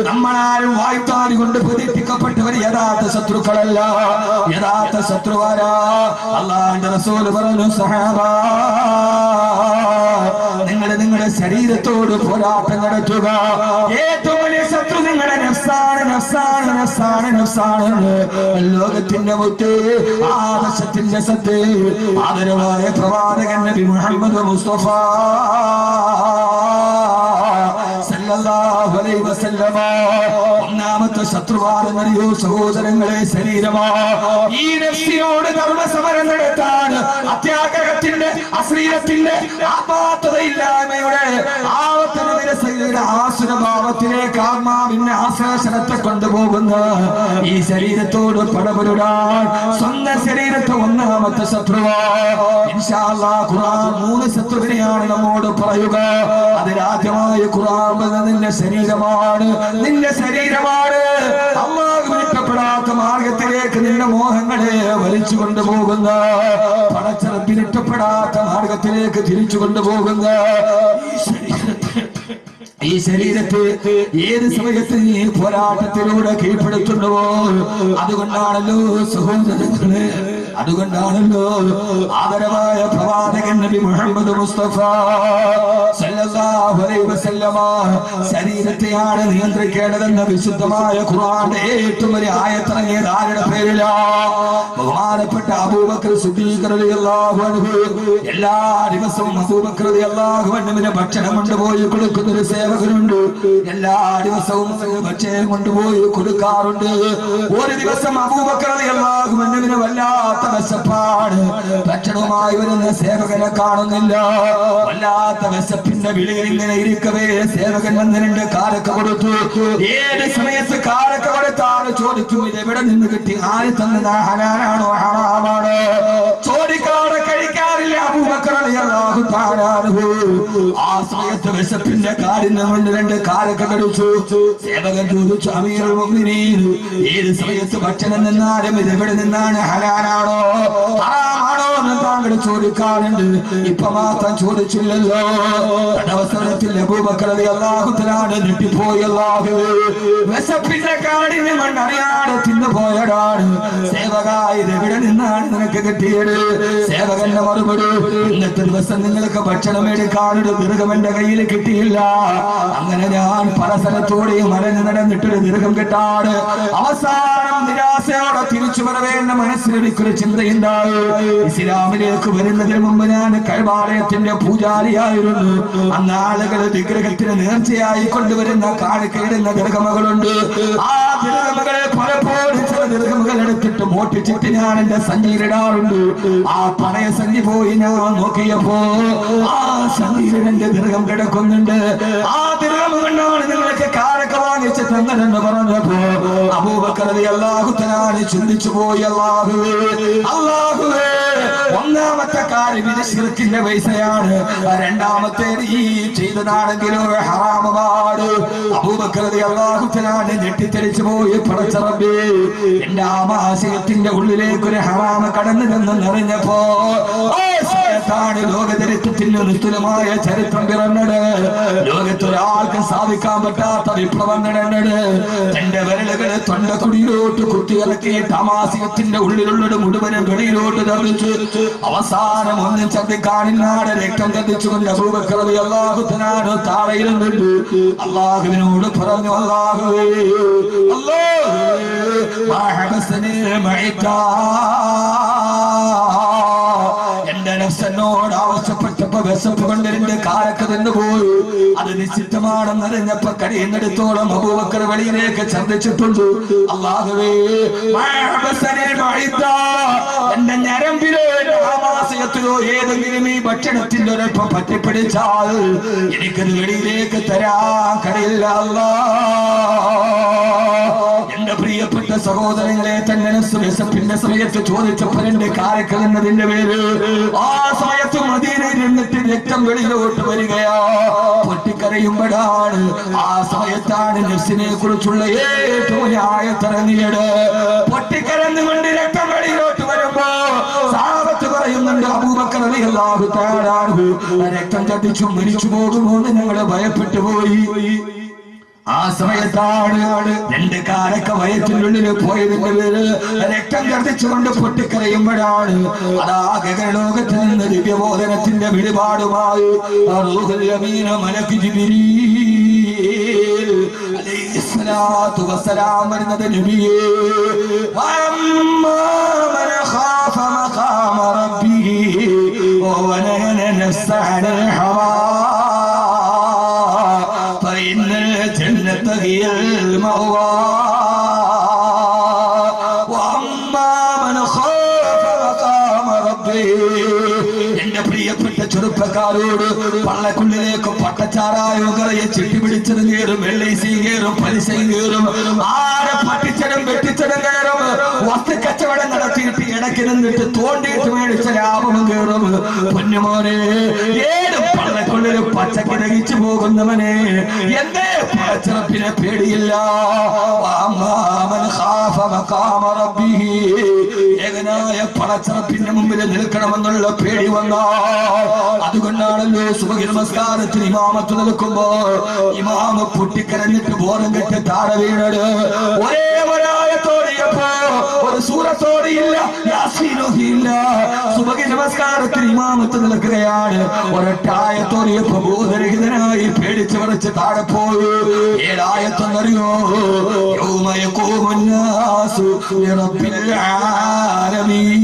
നമ്മളാരും വായ്ത്താരി കൊണ്ട് പ്രതിഷ്ഠിക്കപ്പെട്ടവർ യഥാർത്ഥ ശത്രുക്കളല്ല. യഥാർത്ഥ ശത്രുവാരാ? അല്ലാഹുവിന്റെ റസൂൽ പറഞ്ഞു സഹാബ നിങ്ങളുടെ ശരീരത്തോട് പോരാട്ടം നടത്തുക. ഏറ്റവും വലിയ ശത്രു നിങ്ങളുടെ നഫ്സാണ്, നഫ്സാണ്, നഫ്സാണ്, നഫ്സാണ്. ലോകത്തിന്റെ മുത്ത് ആദർശത്തിന്റെ സത്ത് ആദരവായ പ്രവാചകൻ നബി മുഹമ്മദ് മുസ്തഫ സല്ലല്ലാഹു അലൈഹി വസല്ലമ ഒന്നാമത്തെ ശത്രുവാണെന്നറിയോ സഹോദരങ്ങളെ? ശരീരമാ. ഈ നഫ്സിനോട് ധർമ്മസമരം നടത്താൻ അത്യാഗ്രഹത്തിന്റെ അശ്ലീലത്തിന്റെ ആപാത്തതയില്ലായ്മയുടെ ആസുരഭാവത്തിലേക്ക് ആത്മാവിന്റെ ആശ്ലേഷണത്തെ കൊണ്ടുപോകുന്ന ഈ ശരീരത്തോട് പടപൊരുടാൻ സ്വന്തം ശരീരത്തെ ഒന്നാമത്തെ ശത്രുവാ. ഇൻഷാ അല്ലാഹ് ഖുർആൻ 3 ശത്രുവിനെയാണ് നമ്മോട് പറയുക. അതിലാദ്യമായി ഖുർആൻ നിന്റെ ശരീരമാണ്, നിന്റെ ശരീരമാണ്. അല്ലാഹുവിന് ഇഷ്ടപ്പെടാത്ത മാർഗത്തിലേക്ക് നിന്റെ മോഹങ്ങളെ വലിച്ചു കൊണ്ടുപോകുന്ന, പടച്ചറപ്പിന് ഇഷ്ടപ്പെടാത്ത മാർഗത്തിലേക്ക് തിരിച്ചു കൊണ്ടുപോകുന്ന ഈ ശരീരത്തെ ഏത് സമയത്ത് നീ പോരാട്ടത്തിലൂടെ കീഴ്പ്പെടുത്തുന്നുവോ അതുകൊണ്ടാണല്ലോ സഹോദരങ്ങളെ, അതുകൊണ്ടാണല്ലോ ആദരവായ പ്രവാചകൻ നബി മുഹമ്മദ് മുസ്തഫ സല്ലല്ലാഹു അലൈഹി വസല്ലമ ശരീരത്തെയാണ് നിയന്ത്രിക്കേണ്ടതെന്ന വിശുദ്ധമായ ഖുർആന്റെ ഏറ്റവും വലിയ ആയത്തിറങ്ങിയത് ആരുടെ പേരിലാ? ബഹുമാനപ്പെട്ട അബൂബക്കർ സിദ്ദീഖ് റളിയല്ലാഹു അൻഹു. എല്ലാ ദിവസവും അബൂബക്കർ റളിയല്ലാഹു അൻഹുവിന് ഭക്ഷണം കൊണ്ടുപോയി കൊടുക്കുന്ന ഒരു സേവകനുണ്ട്. എല്ലാ ദിവസവും ഭക്ഷണം കൊണ്ടുപോയി കൊടുക്കാറുണ്ട്. ഒരു ദിവസം അബൂബക്കർ റളിയല്ലാഹു അൻഹുവിന് വല്ലാത്ത വിശപ്പാണ്. ഭക്ഷണവുമായി വരുന്ന സേവകനെ കാണുന്നില്ല. വല്ലാത്ത വിശപ്പിന്റെ വിളിയിൽ ഇങ്ങനെ ഇരിക്കവേ സേവകൻ വന്ന് 2 കാരക്ക കൊടുത്തു. ഏത് സമയത്ത് കാരക്ക കൊടുത്താണ് ചോദിക്കും ഇത് എവിടെ നിന്ന് കിട്ടി, ആര് തന്നത്, ഹലാലാണോ ഹറാമാണോ? ചോദിക്കാതെ കഴിക്കാറില്ല അബൂബക്കർ റളിയല്ലാഹു തആല അൻഹു. ആ സമയത്ത് വിശപ്പിന്റെ കാഠിന്യം കൊണ്ട് 2 കാരക്ക കടിച്ചു. സേവകൻ ചോദിച്ചു അമീറുൽ മുഅ്മിനീൻ ഏത് സമയത്ത് ഭക്ഷണം നിന്നാലും ഇത് എവിടെ നിന്നാണ്, ഹലാലാണോ ഹറാമാണോ എന്ന് താങ്കൾ ചോദിക്കാറുണ്ട്. ഇപ്പൊ മാത്രം ചോദിച്ചില്ലല്ലോ. അവസരത്തിൽ അബൂബക്കർ റളിയല്ലാഹു തആല ഞെട്ടിപ്പോയി. അല്ലാഹുവേ വിശപ്പിന്റെ കാഠിന്യം കൊണ്ട് അറിയാതെ തിന്നുപോയതാണ്. സേവകായി എവിടെ നിന്നാണ് നിനക്ക് കിട്ടിയത്? സേവകന്റെ മറുപടി ഇന്നത്തെ ദിവസം നിങ്ങൾക്ക് ഭക്ഷണം എടുക്കാനൊരു ദീർഘം എന്റെ കയ്യിൽ കിട്ടിയില്ല. അങ്ങനെ ഞാൻ പല സ്ഥലത്തോടെയും മരഞ്ഞു നടന്നിട്ടൊരു ദീർഘം കിട്ടാണ്. അവസാനം നിരാശയോടെ തിരിച്ചു വരവേണ്ട മനസ്സിലെനിക്കൊരു ചിന്തയുണ്ടായി. ഇസ്ലാമിലേക്ക് വരുന്നതിന് മുമ്പ് ഞാൻ കഅബാലയത്തിന്റെ പൂജാരിയായിരുന്നു. അന്ന് ആളുകൾ വിഗ്രഹത്തിന് നേർച്ചയായി കൊണ്ടുവരുന്ന കാണിക്കയിടുന്ന ദീർഘമകളുണ്ട്. ആ ദീർഘമകളെ പലപ്പോഴും ചില ദീർഘമകൾ എടുത്തിട്ട് മോട്ടിച്ചിട്ട് ഞാൻ എന്റെ സഞ്ചിയിലിടാറുണ്ട്. ആ പഴയ സഞ്ചി പോയി ഞാൻ നോക്കിയപ്പോ ആ സഞ്ചിയിൽ എന്റെ ദീർഘം കിടക്കുന്നുണ്ട്. ആ ദീർഘം കൊണ്ടാണ് നിങ്ങൾക്ക് കാരക്ക വാങ്ങിച്ച് തന്നതെന്ന് പറഞ്ഞപ്പോ അബൂബക്കർ റളിയല്ലാഹു തആല ചിന്തിച്ചു പോയി. അല്ലാഹുവേ, അല്ലാഹുവേ ഒന്നാമത്തെ കാര്യം ഇത് ശിർക്കിന്റെ പൈസയാണ്. രണ്ടാമത്തേത് ഈ ചെയ്തതാണെങ്കിലോ ഹറാമാണ്. അബൂബക്കർ റളിയല്ലാഹു തആല ഞെട്ടിത്തെറിച്ചു പോയി. പടച്ചറബേ, എന്റെ ആമാശയത്തിന്റെ ഉള്ളിലേക്ക് ഒരു ഹറാമ് കടന്നു എന്നറിഞ്ഞപ്പോ ലോകചരിത്രത്തിന് നിസ്തുലമായ ചരിത്രം പിറന്നത്. ലോകത്തൊരാൾക്കും സാധിക്കാൻ പറ്റാത്ത വിപ്ലവം നടന്നത്. തന്റെ വിരലുകള് തൊണ്ടക്കുടിയിലോട്ട് കുത്തിയിറക്കിയിട്ട് ആമാശയത്തിന്റെ ഉള്ളിലുള്ളത് മുഴുവനും വെളിയിലോട്ട് തള്ളിച്ചു. അവസാനം ഒന്നും ചന്തിക്കാണില്ലാതെ രക്തം കത്തിച്ചുകൊണ്ട് അബൂബക്കർ റളിയല്ലാഹു തആല താഴയിൽ നിന്നു അല്ലാഹുവിനോട് പറഞ്ഞു, അല്ലാഹുവേ, എന്റെ നഫ്സെന്നോട് ആവശ്യപ്പെട്ടപ്പോ വിശപ്പ് കൊണ്ട് എന്റെ കാലൊക്കെ നിന്നുപോയി. അത് നിശ്ചിതമാണെന്നറിഞ്ഞപ്പോ കഴിയുന്നിടത്തോളം അബൂബക്കർ വെളിയിലേക്ക് ഛർദ്ദിച്ചിട്ടുണ്ട്. അല്ലാഹുവേ, എന്റെ ഞരമ്പിലോ എന്റെ ആമാശയത്തിലോ ഏതെങ്കിലും ഈ ഭക്ഷണത്തിന്റെ ഒരൽപ്പം പറ്റിപ്പിടിച്ചാൽ എനിക്കത് വെളിയിലേക്ക് തരാൻ കഴിയില്ല. എന്റെ പ്രിയപ്പെട്ട സഹോദരങ്ങളെ, തന്നെ വിശപ്പിന്റെ സമയത്ത് ചോദിച്ചപ്പോൾ എന്റെ കാരക്കൽ എന്നതിന്റെ പേര് ആ സമയത്ത് മദീനയിൽ നിന്നിട്ട് രക്തം വെളിയിലോട്ട് വരികയാ. പൊട്ടിക്കരയുമ്പോഴാണ് ആ സമയത്താണ് നഫ്സിനെ കുറിച്ചുള്ള ഏറ്റവും ന്യായത്തിറങ്ങിയത്. പൊട്ടിക്കരന്നുകൊണ്ട് രക്തം വെളിയിലോട്ട് വരുമ്പോ സഹാബത്ത് പറയുന്നുണ്ട്, അബൂബക്കർ റളിയല്ലാഹു തആല അൻഹു രക്തം ചതിച്ചു മരിച്ചു പോകുമോ എന്ന് ഞങ്ങൾ ഭയപ്പെട്ടു പോയി. ആ സമയത്താണ് രണ്ട് കാലൊക്കെ വയറ്റിനുള്ളിൽ പോയതിന്റെ പേര് രക്തം ഛർദ്ദിച്ചുകൊണ്ട് പൊട്ടിക്കരയുമ്പോഴാണ് അതാകെ ലോകത്ത് നിന്ന് ദിവ്യബോധനത്തിന്റെ വെളിപാടുമായി റൂഹുൽ അമീൻ മലക്ക് ജിബ്രീൽ അലൈഹിസ്സലാത്തു വസ്സലാം വരുന്നത്. നബിയേ, വഅമ്മാ മൻ ഖാഫ മഖാമ റബ്ബിഹി വനഹന നഫ്സ അനിൽ ഹവാ فإن الجنة هي المأوى وأما من خاف مقام ربه. എന്റെ പ്രിയപ്പെട്ട ചെറുപ്പക്കാരോട് പള്ളക്കുള്ളിലേക്ക് പട്ടച്ചാറായോ കറയെ ചെട്ടിപിടിച്ചത് കയറും, വെള്ളൈസി കയറും, പലിശയും കയറും, ആരെ പട്ടിച്ചടും വെട്ടിച്ചടും കയറും, വസ്തു കച്ചവടം നടത്തിയിട്ട് ഇടയ്ക്ക് നിന്നിട്ട് തോണ്ടിയിട്ട് മേടിച്ച ലാഭവും കയറും. പൊന്നുമോനെ, ഏത് പള്ളക്കുള്ളിൽ പച്ചക്ക് ദഹിച്ചു പോകുന്നവനെ എന്തേ പടച്ചിറപ്പിനെ പേടിയില്ല. ഏകനായ പടച്ചിറപ്പിന്റെ മുമ്പിൽ നിൽക്കണമെന്നുള്ള പേടി വന്ന അതുകൊണ്ടാണല്ലോ സുബഹി നമസ്കാരത്തിന് ഇമാമത്ത് നിൽക്കുമ്പോ ഇമാമ പൊട്ടിക്കരഞ്ഞിട്ട് ബോധം കെട്ടി താഴെ വീണത്. ഒരേ ഒരായത്തോടിയപ്പോ ഒരു സൂറത്തോടിയില്ല, യാസീനോഹിയില്ല. സുബഹി നമസ്കാരത്തിന് ഇമാമത്ത് നിൽക്കുകയാണ്. ഒരൊറ്റായത്തോടിയപ്പോ ബോധരഹിതനായി പേടിച്ച് വിറച്ച് താഴെ പോയി. ഏഴായത്തെന്നറിയോ? യൗമ യഖൂമുൻ നാസു ലിറബ്ബിൽ ആലമീൻ.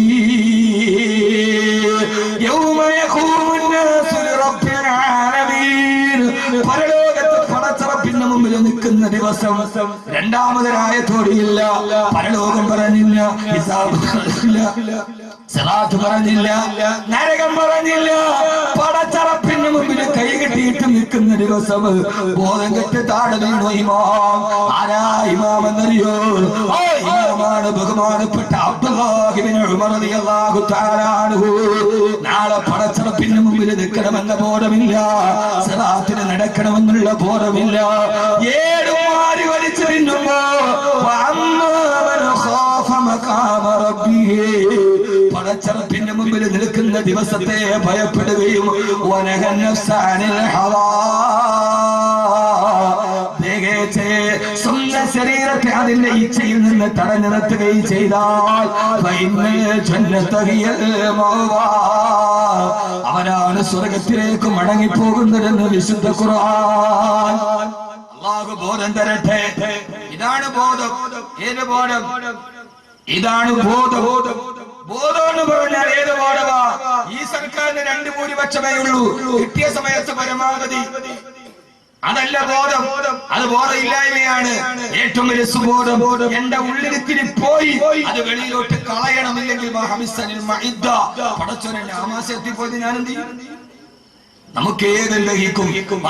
യൗമ യഖൂമുൻ നാസു ലിറബ്ബിൽ ആലമീൻ. പരലോകത്ത് പടച്ചറപ്പിന്റെ മുമ്പിൽ നിൽക്കുന്ന ദിവസം. രണ്ടാമതൊരായത്തോടിയില്ല, പരലോകം പറഞ്ഞില്ല, ഹിസാബ് പറഞ്ഞില്ല, സിറാത്ത് പറഞ്ഞില്ല, നരകം പറഞ്ഞില്ല. പടച്ചറപ്പിന്റെ മുമ്പിൽ കൈ കെട്ടിയിട്ട് നിൽക്കുന്ന ദിവസം. ബോധം കെട്ട് താഴെ വീണു ഇമാം. ആരാ ഇമാം എന്നറിയോ? ആ ഇമാമാണ് ബഹുമാനപ്പെട്ട അബ്ദുല്ലാഹി ഇബ്നു ഉമർ റളിയല്ലാഹു തആല അൻഹു. നാളെ പടച്ചറപ്പിന്റെ മുമ്പിൽ നിൽക്കണമെന്ന ബോധമില്ല, സിറാത്തിന് നടക്കണമെന്നുള്ള ബോധമില്ല. ഏഴ് മാറി വലിച്ചു തിന്നുമ്പോ പടച്ചറപ്പിന്റെ മുമ്പിൽ നിൽക്കുന്ന ദിവസത്തെ ഭയപ്പെടുകയും സ്വന്തം ശരീരത്തെ അതിന്റെ ഇച്ഛയിൽ നിന്ന് തടഞ്ഞു നിർത്തുകയും ചെയ്താൽ അവനാണ് സ്വർഗത്തിലേക്ക് മടങ്ങിപ്പോകുന്നതെന്ന് വിശുദ്ധ ഖുർആൻ. അല്ലാഹു ബോധം തരട്ടെ. ഇതാണ് ബോധം. ഏത് ബോധം? ഇതാണ് ബോധം. ബോധം എന്ന് പറഞ്ഞാൽ ഏത് ബോധമാ? ഈ സർക്കാരിന് 2 ഭൂരിപക്ഷമേ ഉള്ളൂ. കിട്ടിയ സമയത്ത് പരമാവധി. അതല്ല ബോധം, അത് ബോധമില്ലായ്മയാണ്. ഏറ്റവും വലിയ സുബോധം എന്റെ ഉള്ളിലിത്തിരി പോയി അത് വെളിയിലോട്ട് കളയണമില്ലെങ്കിൽ പടച്ചോനെ ആമാശയത്തിൽ പോയി ഞാൻ എന്ത് ചെയ്യും? നമുക്ക് ഏതെങ്കിലും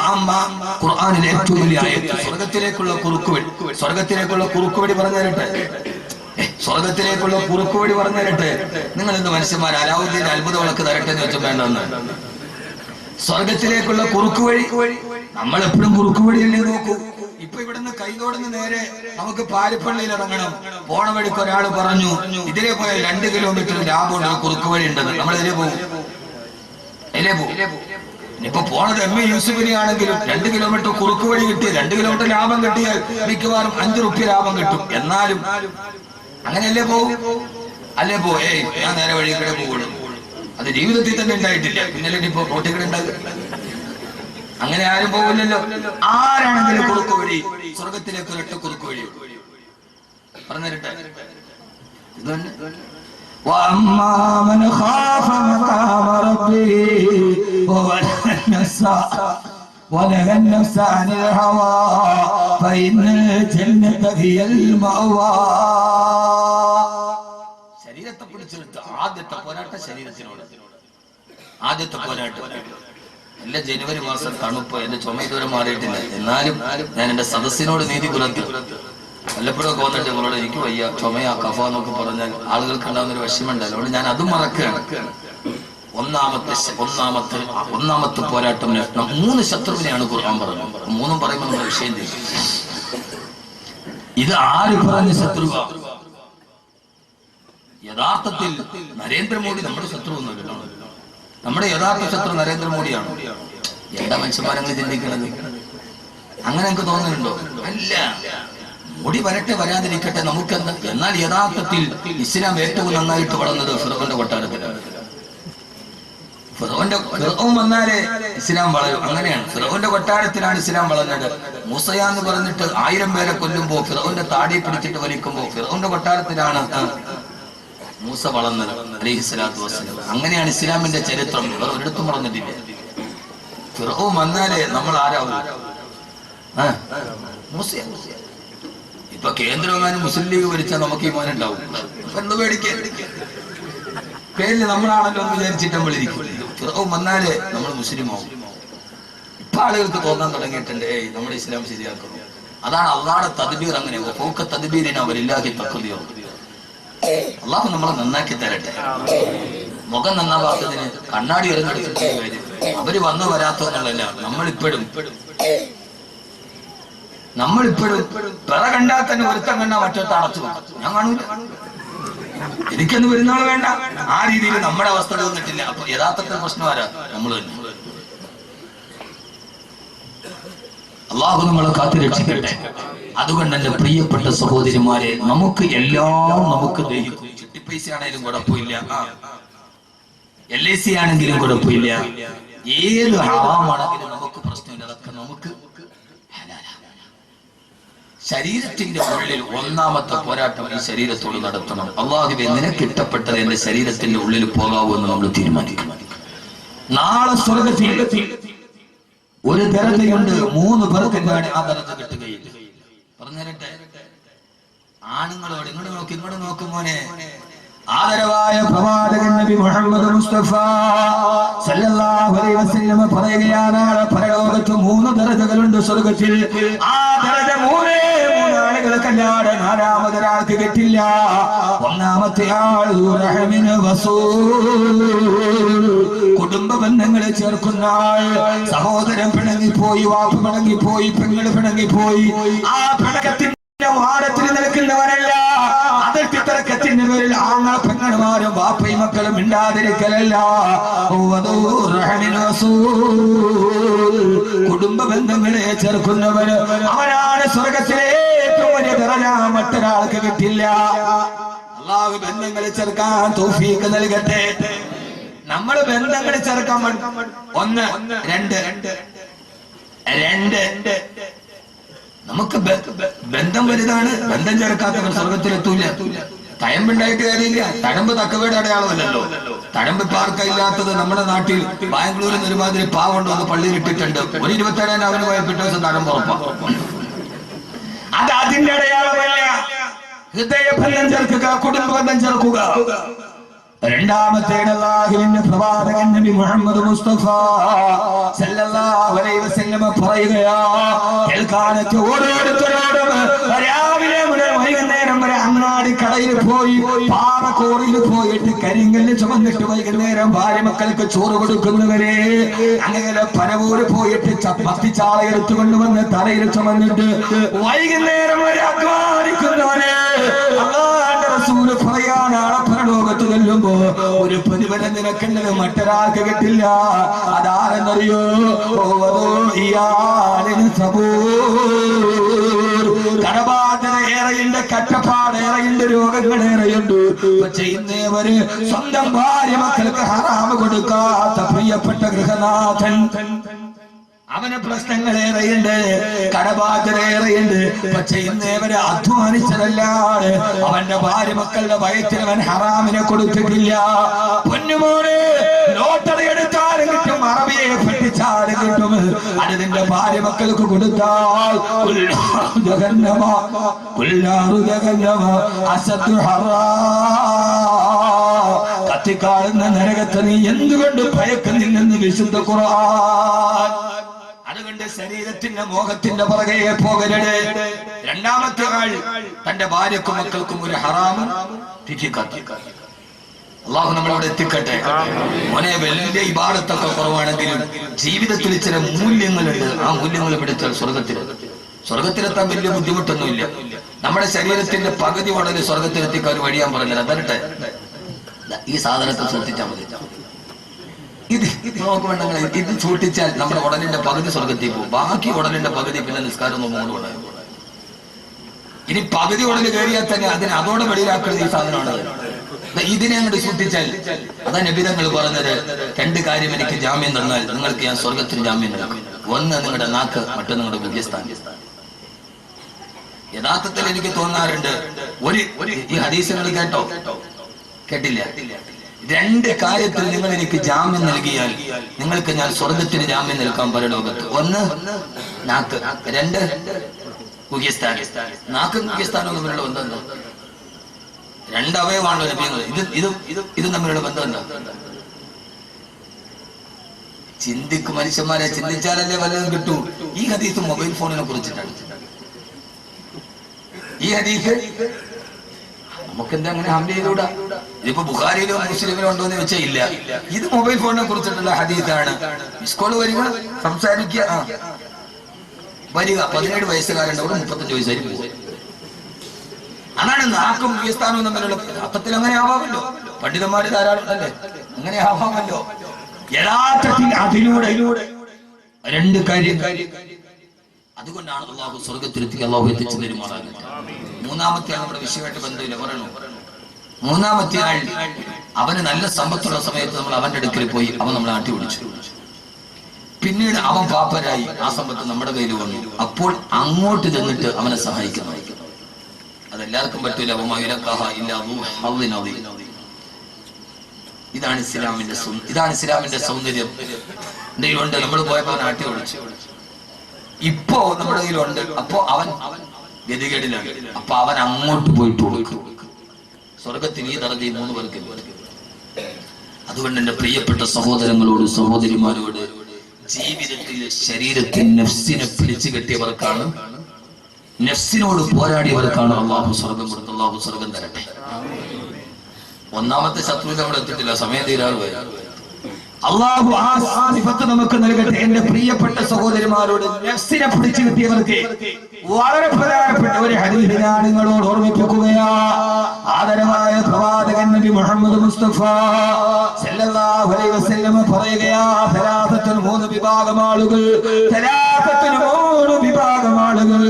ഖുർആനിലെ ഏറ്റവും വലിയ ആയത്ത് സ്വർഗത്തിലേക്കുള്ള കുറുക്കുവഴി. സ്വർഗത്തിലേക്കുള്ള കുറുക്കുവഴി പറഞ്ഞു തരട്ടെ. സ്വർഗത്തിലേക്കുള്ള കുറുക്ക് വഴി പറഞ്ഞു തരട്ടെ. നിങ്ങൾ ഇന്ന് മനുഷ്യന്മാർ അലാവുദ്ദീൻ അത്ഭുത വിളക്ക് തരട്ടെ എന്ന് വെച്ചാൽ വേണ്ടെന്ന്. സ്വർഗത്തിലേക്കുള്ള കുറുക്ക് വഴി നമ്മൾ എപ്പോഴും കുറുക്ക് വഴിയല്ലേ നോക്കൂ. ഇപ്പൊ ഇവിടുന്ന് കൈതോടുന്ന് നേരെ നമുക്ക് പാരിപ്പള്ളിയിൽ ഇറങ്ങണം. പോണ വഴിക്ക് ഒരാൾ പറഞ്ഞു ഇതിലേ പോയാൽ 2 കിലോമീറ്റർ ലാഭമുള്ള കുറുക്ക് വഴി ഉണ്ടെന്ന്. നമ്മൾ ഇതിലേ പോകും. ഇപ്പൊ പോണത് എം എ യൂസുഫിനെ ആണെങ്കിലും 2 കിലോമീറ്റർ കുറുക്ക് വഴി കിട്ടിയ 2 കിലോമീറ്റർ ലാഭം കിട്ടിയാൽ മിക്കവാറും 5 റുപ്യ ലാഭം കിട്ടും. എന്നാലും അങ്ങനെയല്ലേ പോകും. അല്ലേ ഞാൻ നേരെ വഴി കൂടെ പോകുള്ളൂ. അത് ജീവിതത്തിൽ തന്നെ ഉണ്ടായിട്ടില്ല. പിന്നല്ലേ ഇപ്പൊ റോട്ടിൽ കൂടെ ഉണ്ടാകും. അങ്ങനെ ആരും പോകില്ലല്ലോ. ആരാണെങ്കിലും കുറുക്ക് വഴി സ്വർഗത്തിലേക്ക് ഒരൊറ്റ കുറുക്ക് വഴി പറഞ്ഞു തരട്ടെ. وأما من خاف مقام ربه ونهى النفس عن الهوى فإن الجنة هي المأوى. ശരീരത്തെ പിടിച്ചെടുത്ത് ആദ്യത്തെ പോരാട്ടം ശരീരത്തിനോട്. ആദ്യത്തെ പോരാട്ടം എല്ലാ ജനുവരി മാസം തണുപ്പ്, എന്റെ ചുമ ഇതുവരെ മാറിയിട്ടില്ല. എന്നാലും ഞാൻ എന്റെ സദസ്സിനോട് നീതി പുലർത്തി. വല്ലപ്പോഴും ഒക്കെ വന്നിട്ട് നിങ്ങളോട് എനിക്ക് വയ്യ, ചുമയാ, കഫ എന്നൊക്കെ പറഞ്ഞാൽ ആളുകൾക്ക് ഉണ്ടാകുന്ന ഒരു വിഷമമുണ്ടല്ലോ. അതുകൊണ്ട് ഞാൻ അതും മറക്കുകയാണ്. ഒന്നാമത്തെ പോരാട്ടം 3 ശത്രുവിനെയാണ് ഖുർആൻ പറഞ്ഞത്. 3 പറയുമ്പോൾ നമ്മുടെ വിഷയം ചെയ്യും. ഇത് ആര് പറഞ്ഞ ശത്രുവ? യഥാർത്ഥത്തിൽ നരേന്ദ്രമോദി നമ്മുടെ ശത്രു ഒന്നുമല്ല. നമ്മുടെ യഥാർത്ഥ ശത്രു നരേന്ദ്രമോദിയാണ്. എന്താ മനുഷ്യന്മാരങ്ങൾ ചിന്തിക്കുന്നത്? അങ്ങനെ എനിക്ക് തോന്നുന്നുണ്ടോ? അല്ല, മോഡി വരട്ടെ വരാതിരിക്കട്ടെ നമുക്കെന്താ. എന്നാൽ യഥാർത്ഥത്തിൽ ഇസ്ലാം ഏറ്റവും നന്നായിട്ട് വളർന്നത് ഫിറോന്റെ കൊട്ടാരത്തിലാണ്. ഫിറോൻ വന്നാലേ ഇസ്ലാം വളരും. അങ്ങനെയാണ്. ഫിറോന്റെ കൊട്ടാരത്തിലാണ് ഇസ്ലാം വളർന്നത്. മൂസയാന്ന് പറഞ്ഞിട്ട് 1000 പേരെ കൊല്ലുമ്പോ ഫിറോന്റെ താടി പിടിച്ചിട്ട് വലിക്കുമ്പോ ഫിറോന്റെ കൊട്ടാരത്തിലാണ് മൂസ വളർന്നത് അലൈഹിസ്സലാത്തു വസ്സലാം. അങ്ങനെയാണ് ഇസ്ലാമിന്റെ ചരിത്രം. വേറെ ഒരിടത്തും വളർന്നിട്ടില്ല. ഫിറോൻ വന്നാലേ നമ്മൾ ആരാവും? മൂസയാ. ഇപ്പൊ കേന്ദ്രമെങ്ങാനും മുസ്ലിം ലീഗ് ഭരിച്ചാൽ നമുക്ക് ഈമാൻ ഉണ്ടാവും. എന്ത് പേടിക്കാൻ? പേരിൽ നമ്മളാണല്ലോ എന്ന് വിചാരിച്ചിട്ട് നമ്മൾ ഇരിക്കും. ഫിറോൻ വന്നാലേ നമ്മൾ മുസ്ലിം ആവും. ഇപ്പൊ ആളുകൾക്ക് തോന്നാൻ തുടങ്ങിയിട്ടുണ്ട് നമ്മുടെ ഇസ്ലാം ശരിയാക്കുന്നു. അതാണ് അള്ളാഹുടെ തദ്ബീർ. അങ്ങനെ തദ്ബീരിന് അവരില്ലാഹി തഖ്ദിർ. അള്ളാഹു നമ്മളെ നന്നാക്കി തരട്ടെ. മുഖം നന്നാവാത്തതിന് കണ്ണാടി എറിഞ്ഞെടുത്തിട്ട് കാര്യം. അവര് വന്നു വരാത്തതെന്നുള്ളതല്ല. നമ്മളിപ്പോഴും പിറ കണ്ടാൽ തന്നെ ഒരുത്തം കണ്ടാൽ മറ്റൊരുത്ത അടച്ചു വെക്കാം. ഞാൻ കാണൂല, എനിക്കൊന്നും വരുന്നാൾ വേണ്ട. ആ രീതിയിൽ നമ്മുടെ അവസ്ഥ തോന്നിട്ടില്ല. അപ്പൊ യഥാർത്ഥത്തിൽ പ്രശ്നം ആരാ? നമ്മൾ തന്നെ. അള്ളാഹു നമ്മളെ കാത്തുരക്ഷിക്കട്ടെ. അതുകൊണ്ട് എന്റെ പ്രിയപ്പെട്ട സഹോദരിമാരെ, നമുക്ക് എല്ലാം നമുക്ക് ദഹിക്കും. ചിട്ടിപ്പൈസ ആണെങ്കിലും കുഴപ്പമില്ല, LIC ആണെങ്കിലും കുഴപ്പമില്ല, ഏത് ഹറാമാണെങ്കിലും നമുക്ക് പ്രശ്നമില്ല. അതൊക്കെ നമുക്ക് ശരീരത്തിന്റെ ഉള്ളിൽ ഒന്നാമത്തെ പോരാട്ടം ഈ ശരീരത്തോട് നടത്തണം. അള്ളാഹുവേ, നിനക്ക് ഇഷ്ടപ്പെട്ടത് എന്റെ ശരീരത്തിന്റെ ഉള്ളിൽ പോകാവൂ എന്ന് നമ്മൾ തീരുമാനിക്കണം. നാളെ സ്വർഗ്ഗത്തിൽ ഒരു ദരജയുണ്ട്. 3 പേർക്ക് ആ ദരജ കിട്ടുകയില്ല. പറഞ്ഞുതരട്ടെ. ആണുങ്ങളോട് ഇങ്ങോട്ട് നോക്കും മോനെ. ആദരവായ പ്രവാചകൻ നബി മുഹമ്മദ് മുസ്തഫ സല്ലല്ലാഹു അലൈഹി വസല്ലം പറയുകയാണ്, പരലോകത്ത് 3 ദരജകളുണ്ട് സ്വർഗ്ഗത്തിൽ. ആ ദരജ 3 ആളുകൾക്കല്ലാതെ 4-മതൊരാൾക്ക് കിട്ടില്ല. ഒന്നാമത്തെ ആൾ റഹ്മിന് വസൂൽ, കുടുംബ ബന്ധങ്ങളെ ചേർക്കുന്ന ആൾ. സഹോദരൻ പിണങ്ങിപ്പോയി, വാപ്പ പിണങ്ങിപ്പോയി, പെങ്ങൾ പിണങ്ങിപ്പോയി, ആ പിണക്കത്തിന്റെ വാരത്തിൽ നിൽക്കുന്നവരല്ല. അതിർത്തി തർക്കത്തിന്റെ പേരിൽ ആങ്ങൾ പെങ്ങന്മാരും വാപ്പയും മക്കളും മിണ്ടാതിരിക്കലല്ല. കുടുംബ ബന്ധങ്ങളെ ചേർക്കുന്നവര് അവനാണ് സ്വർഗത്തിലെ ഏറ്റവും വലിയ ദറജ. മറ്റൊരാൾക്ക് കിട്ടില്ല. അല്ലാഹു ബന്ധങ്ങളെ ചേർക്കാൻ തൗഫീഖ് നൽകട്ടെ. നമ്മൾ ബന്ധങ്ങളെ ചേർക്കാൻ 1 2 നമുക്ക് ബന്ധം വലുതാണ്. ബന്ധം ചേർക്കാത്തവർ സ്വർഗത്തിലെത്തൂല. തഴമ്പുണ്ടായിട്ട് കാര്യമില്ല. തഴമ്പ് തക്കവയുടെ അടയാളമല്ലല്ലോ. തഴമ്പ് ഇപ്പൊ ആർക്കില്ലാത്തത്? നമ്മുടെ നാട്ടിൽ ബാംഗ്ലൂരിൽ നിന്ന് ഒരുമാതിരി പാവുണ്ടോ എന്ന് പള്ളിയിൽ ഇട്ടിട്ടുണ്ട്. ഒരു 27 അവന് പോയ പിറ്റേ ദിവസം തഴമ്പ് ഉറപ്പാണ്. അത് അതിന്റെ അടയാളമല്ല. ഹൃദയബന്ധം ചേർക്കുക, കുടുംബ ബന്ധം ചേർക്കുക. രണ്ടാമത്തെ അല്ലാഹുവിന്റെ പ്രവാചകൻ നബി മുഹമ്മദ് മുസ്തഫ സല്ലല്ലാഹു അലൈഹി വസല്ലം പറയുകയാ, കേൾക്കാനൊക്കെ ഓരോരുത്തരോടും രാവിലെ മുതൽ വൈകുന്നേരം വരെ അങ്ങാടി അങ്ങാടിക്കടയിൽ പോയി പാറക്കോറിൽ പോയിട്ട് കരിങ്കല്ല് ചുമന്നിട്ട് വൈകുന്നേരം ഭാര്യ മക്കൾക്ക് ചോറ് കൊടുക്കുന്നവരെ, അങ്ങനെ പനവൂര് പോയിട്ട് മത്തിച്ചാള എടുത്തുകൊണ്ടുവന്ന് തലയിൽ ചുമന്നിട്ട് വൈകുന്നേരം വരെ അധ്വാനിക്കുന്നവരെ, അല്ലാഹുവിന്റെ റസൂൽ പറയാനാണ് പരലോകത്ത് ചെല്ലുമ്പോ ഒരു പ്രതിഫലം നിനക്കുള്ളത് മറ്റൊരാൾക്ക് കിട്ടില്ല. അതാരെന്നറിയോ? കടബാധ്യത ഏറെയുണ്ട്, കഷ്ടപ്പാട് ഏറെയുണ്ട്, രോഗങ്ങൾ ഏറെയുണ്ട്. പക്ഷെ ഇന്നേവര് സ്വന്തം ഭാര്യ മക്കൾക്ക് ഹറാമ് കൊടുക്കാത്ത പ്രിയപ്പെട്ട ഗൃഹനാഥൻ, അവന് പ്രശ്നങ്ങൾ ഏറെയുണ്ട്, കടബാധ്യത ഏറെയുണ്ട്. പക്ഷെ ഇന്നേവരെ അധ്വാനിച്ചതല്ലാതെ അവന്റെ ഭാര്യ മക്കളുടെ വയറ്റിനവൻ ഹറാമിനെ കൊടുത്തിട്ടില്ല. പൊന്നുമോനെ, ലോട്ടറി എടുത്താലും കിട്ടും, അറബിയെ പഠിച്ചാലും കിട്ടും. അത് നിന്റെ ഭാര്യ മക്കൾക്ക് കൊടുത്താൽ കത്തിക്കാളുന്ന നരകത്തെ നീ എന്തുകൊണ്ട് ഭയക്കുന്നില്ലെന്ന് വിശുദ്ധ ഖുർആൻ. അതുകൊണ്ട് ശരീരത്തിന്റെ മോഹത്തിന്റെ പുറകെ പോകരുത്. രണ്ടാമത്തെ ആൾ തന്റെ ഭാര്യക്കും മക്കൾക്കും ഒരു ഹറാമും അള്ളാഹു നമ്മളവിടെ എത്തിക്കട്ടെ. മോനെ, വലിയ ഇബാദത്തൊക്കെ കുറവാണെങ്കിലും ജീവിതത്തിൽ ചില മൂല്യങ്ങളുണ്ട്. ആ മൂല്യങ്ങൾ പിടിച്ചാൽ സ്വർഗത്തിലെത്താൻ വലിയ ബുദ്ധിമുട്ടൊന്നുമില്ല. നമ്മുടെ ശരീരത്തിന്റെ പകുതി ഉടനെ സ്വർഗത്തിലെത്തിക്കാൻ ഒരു വഴിയാൻ പറഞ്ഞത് അതരട്ടെ, ഈ സാധനത്തെ സൂക്ഷിച്ചാൽ മതി. ഇത് നോക്കുന്നുണ്ടെങ്കിൽ ഇത് സൂക്ഷിച്ചാൽ നമ്മുടെ ഉടലിന്റെ പകുതി സ്വർഗത്തിൽ പോകും. ബാക്കി ഉടലിന്റെ പകുതി പിന്നെ നിസ്കാരം നോക്കുകൊണ്ട് കൊണ്ടുപോകും. ഇനി പകുതി ഉടൽ കയറിയാൽ തന്നെ അതോടെ വെളിയിലാക്കുന്നത് ഈ സാധനമാണ്. ഇതിനെ അങ്ങോട്ട് സൂക്ഷിച്ചാൽ അതാ നബിതങ്ങൾ പറഞ്ഞത്, രണ്ട് കാര്യം എനിക്ക് ജാമ്യം തന്നാൽ നിങ്ങൾക്ക് ഞാൻ സ്വർഗത്തിന് ജാമ്യം നൽകും. ഒന്ന് നിങ്ങളുടെ നാക്ക്, മറ്റൊന്ന് നിങ്ങളുടെ മുഖ്യസ്ഥാനം. യഥാർത്ഥത്തിൽ എനിക്ക് തോന്നാറുണ്ട്, ഈ ഹദീസുകൾ കേട്ടില്ല, രണ്ട് കാര്യത്തിൽ നിങ്ങൾ എനിക്ക് ജാമ്യം നൽകിയാൽ നിങ്ങൾക്ക് ഞാൻ സ്വർഗത്തിന് ജാമ്യം നൽകാൻ പരലോകത്ത്. ഒന്ന് നാക്ക്, രണ്ട് മുഖ്യസ്ഥാനം. നാക്കും മുഖ്യസ്ഥാനവും തമ്മിലുള്ള ബന്ധം എന്താ? രണ്ടവയവാണല്ലോ ലഭ്യങ്ങൾ. ഇത് തമ്മിലുള്ള ബന്ധം എന്താ? മനുഷ്യന്മാരെ ചിന്തിച്ചാലല്ലേ വല്ലതും കിട്ടൂ. ഈ ഹദീസ് മൊബൈൽ ഫോണിനെ കുറിച്ചിട്ടാണ്. ഈ ഹദീസ് നമുക്കെന്താ അങ്ങനെ ഹംല ചെയ്തുകൂടാ? ഇതിപ്പോ ബുഖാരിയിലോ മുസ്ലിമിലോ ഉണ്ടോ എന്ന് വെച്ചാൽ ഇല്ല. ഇത് മൊബൈൽ ഫോണിനെ കുറിച്ചിട്ടുള്ള ഹദീസാണ്. മിസ്കോള് വരിക, സംസാരിക്കുക, വരിക. 17 വയസ്സുകാരുണ്ടവിടെ 35 വയസ്സായി പോകും. അതാണ് നാക്കും മുഖ്യസ്ഥാനവും തമ്മിലുള്ള അർത്ഥത്തിൽ. അങ്ങനെ ആവാമല്ലോ, പണ്ഡിതന്മാര് ധാരാളം അല്ലേ, അങ്ങനെ ആവാമല്ലോ. യഥാർത്ഥത്തിൽ അതിലൂടെ രണ്ട് കാര്യം. അതുകൊണ്ടാണ് അള്ളാഹു സ്വർഗത്തിലെത്തി അള്ളാഹു എത്തിച്ചു തരുമാറാകുന്നത്. മൂന്നാമത്തെ ആൾ നമ്മുടെ വിഷയമായിട്ട് ബന്ധമില്ല, പറയണു. മൂന്നാമത്തെ ആൾ, അവന് നല്ല സമ്പത്തുള്ള സമയത്ത് നമ്മൾ അവന്റെ അടുക്കൽ പോയി അവൻ നമ്മളെ ആട്ടി ഓടിച്ചു. പിന്നീട് അവൻ പാപ്പരായി, ആ സമ്പത്ത് നമ്മുടെ കയ്യിൽ വന്നു. അപ്പോൾ അങ്ങോട്ട് ചെന്നിട്ട് അവനെ സഹായിക്കുന്നു. അതെല്ലാവർക്കും പറ്റൂല. ഇതാണ് ഇസ്ലാമിന്റെ സൗന്ദര്യം. എന്തെങ്കിലുണ്ട്, നമ്മൾ പോയപ്പോ നാട്ടി ഓടിച്ചു. ഇപ്പോ നമ്മുടെ കയ്യിലുണ്ട്, അപ്പോ അവൻ ഗതികേടിലാണ്. അപ്പൊ അവൻ അങ്ങോട്ട് പോയിട്ട് കൊടുക്കും. സ്വർഗത്തിൽ ഈ ദർജ 3 പേർക്ക്. അതുകൊണ്ട് എന്റെ പ്രിയപ്പെട്ട സഹോദരങ്ങളോട് സഹോദരിമാരോട്, ജീവിതത്തിൽ ശരീരത്തിൽ നഫ്സിനെ പിടിച്ചു കെട്ടിയവർക്കാണ്, നഫ്സിനോട് പോരാടിയവർക്കാണ് അള്ളാഹു സ്വർഗം കൊടുത്ത്. അള്ളാഹു സ്വർഗം തരട്ടെ. ഒന്നാമത്തെ ശത്രു നമ്മൾ എത്തിയിട്ടില്ല, സമയം തീരാറ്. അള്ളാഹു ആ സിഫത്ത് നമുക്ക് നൽകട്ടെ. എന്റെ പ്രിയപ്പെട്ട സഹോദരിമാരോട്, നഫ്സിനെ പിടിച്ചു കിട്ടിയവർക്ക് വളരെ പ്രധാനപ്പെട്ട ഒരു ഹദീസ് ഞാൻ നിങ്ങളോട് ഓർമ്മിപ്പിക്കുകയാ. ആദരവായ പ്രവാചകൻ നബി മുഹമ്മദ് മുസ്തഫ സല്ലല്ലാഹു അലൈഹി വസല്ലം പറയുകയാ, സലാസത്തുൽ 3 വിഭാഗം ആളുകൾ, സലാസത്തുൽ 3 വിഭാഗം ആളുകൾ,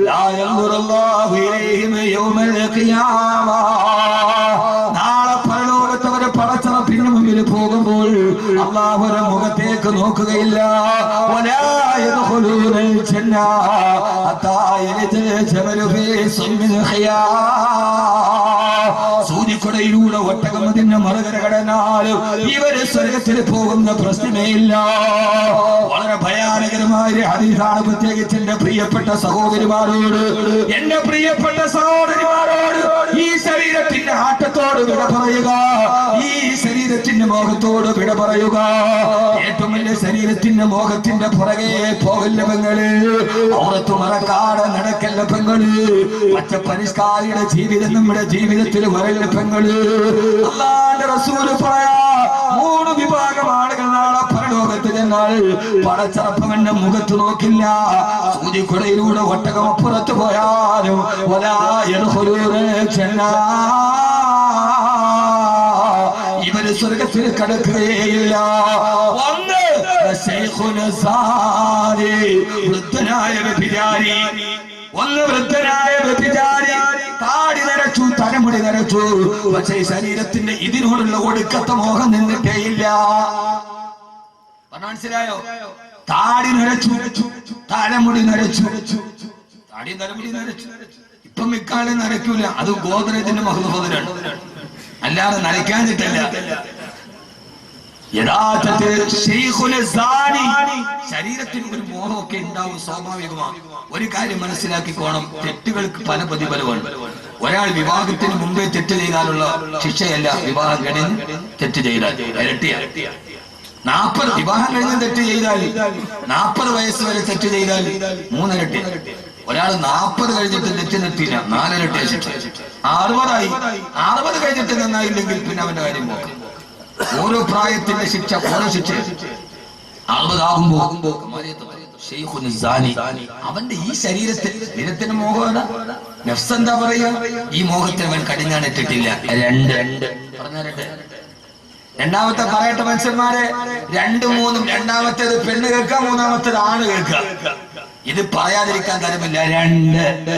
ലാ യൻദുറുല്ലാഹു ഇലൈഹിം യൗമൽ ഖിയാമ. നാളെ പരലോകത്ത് അവർ പടച്ചറപ്പിന് മുമ്പിൽ പോകുമ്പോൾ അല്ലാഹുവിന്റെ മുഖത്തേക്ക് നോക്കുകയില്ല. വലാ യദ്ഖുലൂനൽ ജന്ന ഹത്താ യലിജൽ ജമലു ഫീ സുമ്മിൽ ഖിയാം. സൂര്യക്കൊടയിലൂടെ ഒട്ടകം അതിന്റെ മറുകര കടന്നാലും ഇവര് സ്വർഗത്തിൽ പോകുന്ന പ്രശ്നമേ ഇല്ല. വളരെ ഭയാനകരമായ ഹദീസാണ്. പ്രത്യേകിച്ച് എന്റെ പ്രിയപ്പെട്ട സഹോദരിമാരോട്, എന്റെ പ്രിയപ്പെട്ട സഹോദരിമാരോട്, ഈ ശരീരത്തിന്റെ ആട്ടത്തോട് വിട പറയുക, ഈ ശരീരത്തിന്റെ മോഹത്തോട് വിട പറയുക. ഏറ്റവും വലിയ ശരീരത്തിന്റെ മോഹത്തിന്റെ പുറകെ പോകല്ല പെങ്ങള്, ഔറത്ത് മറക്കാതെ നടക്കല്ല പെങ്ങള്, പച്ച പരിഷ്കാരിയുടെ ജീവിതം നമ്മുടെ ജീവിതത്തിൽ വരല്ല പെങ്ങള്. അല്ലാഹുവിന്റെ റസൂൽ പറയാ 3 വിഭാഗം ആളുകൾ നാളെ പരലോകത്ത് ചെന്നാൽ പടച്ചറപ്പവന്റെ മുഖത്ത് നോക്കില്ല. സൂചിക്കുടയിലൂടെ ഒട്ടകം അപ്പുറത്ത് പോയാലും ഇവര് സ്വർഗത്തിൽ കടക്കുകയില്ല. ഒന്ന് വൃദ്ധനായ വ്യഭിചാരി, വൃദ്ധനായ വ്യഭിചാരി താടി നരച്ചു, തലമുടി നരച്ചു, പക്ഷേ ശരീരത്തിന്റെ ഇതിനോടുള്ള ഒടുക്കത്തെ മോഹം നിന്നിട്ടേയില്ല. മനസ്സിലായോ? താടി നരച്ചു, തലമുടി നരച്ചു, താടി തലമുടി നരച്ചു. ഇപ്പം മിക്കാലും നരയ്ക്കൂല, അത് ഗോദ്രേജിന്റെ മഹത്വനാണ്, അല്ലാതെ നരയ്ക്കാനിട്ടല്ല. യഥാർത്ഥത്തിൽ ശരീരത്തിന് ഒരു മോഹമൊക്കെ ഉണ്ടാവും, സ്വാഭാവികമാണ്. ഒരു കാര്യം മനസ്സിലാക്കിക്കോണം, തെറ്റുകൾക്ക് പല പ്രതിഫലമാണ്. ഒരാൾ വിവാഹത്തിന് മുമ്പേ തെറ്റ് ചെയ്താലുള്ള ശിക്ഷയല്ല വിവാഹം കഴിഞ്ഞ് തെറ്റ് ചെയ്താൽ ഇരട്ടിയാണ്. 40 വിവാഹം കഴിഞ്ഞ് തെറ്റ് ചെയ്താൽ 40 വയസ്സ് വരെ തെറ്റ് ചെയ്താൽ 3 ഇരട്ടി. ഒരാൾ 40 കഴിഞ്ഞിട്ട് തെറ്റ് നിർത്തിയില്ല, 4 ഇരട്ടി ശിക്ഷ. 60 കഴിഞ്ഞിട്ട് നന്നായില്ലെങ്കിൽ പിന്നെ അവന്റെ കാര്യം പോകാം. ഓരോ പ്രായത്തിന്റെ ശിക്ഷ ഓരോ ശിക്ഷ. 60 ആകുമ്പോ അവന്റെ ഈ ശരീരത്തിന് മോഹമാണ്. നഫ്സ് എന്താ പറയാ? ഈ മോഹത്തിന് അവൻ കടിഞ്ഞാണിട്ടിട്ടില്ല. 2 രണ്ടാമത്തെ പറയട്ടെ മനുഷ്യന്മാരെ, 2, 3. രണ്ടാമത്തേത് പെണ്ണ് കേൾക്കുക, മൂന്നാമത്തേത് ആണ് കേൾക്കുക. ഇത് പറയാതിരിക്കാൻ തരമില്ല. 2.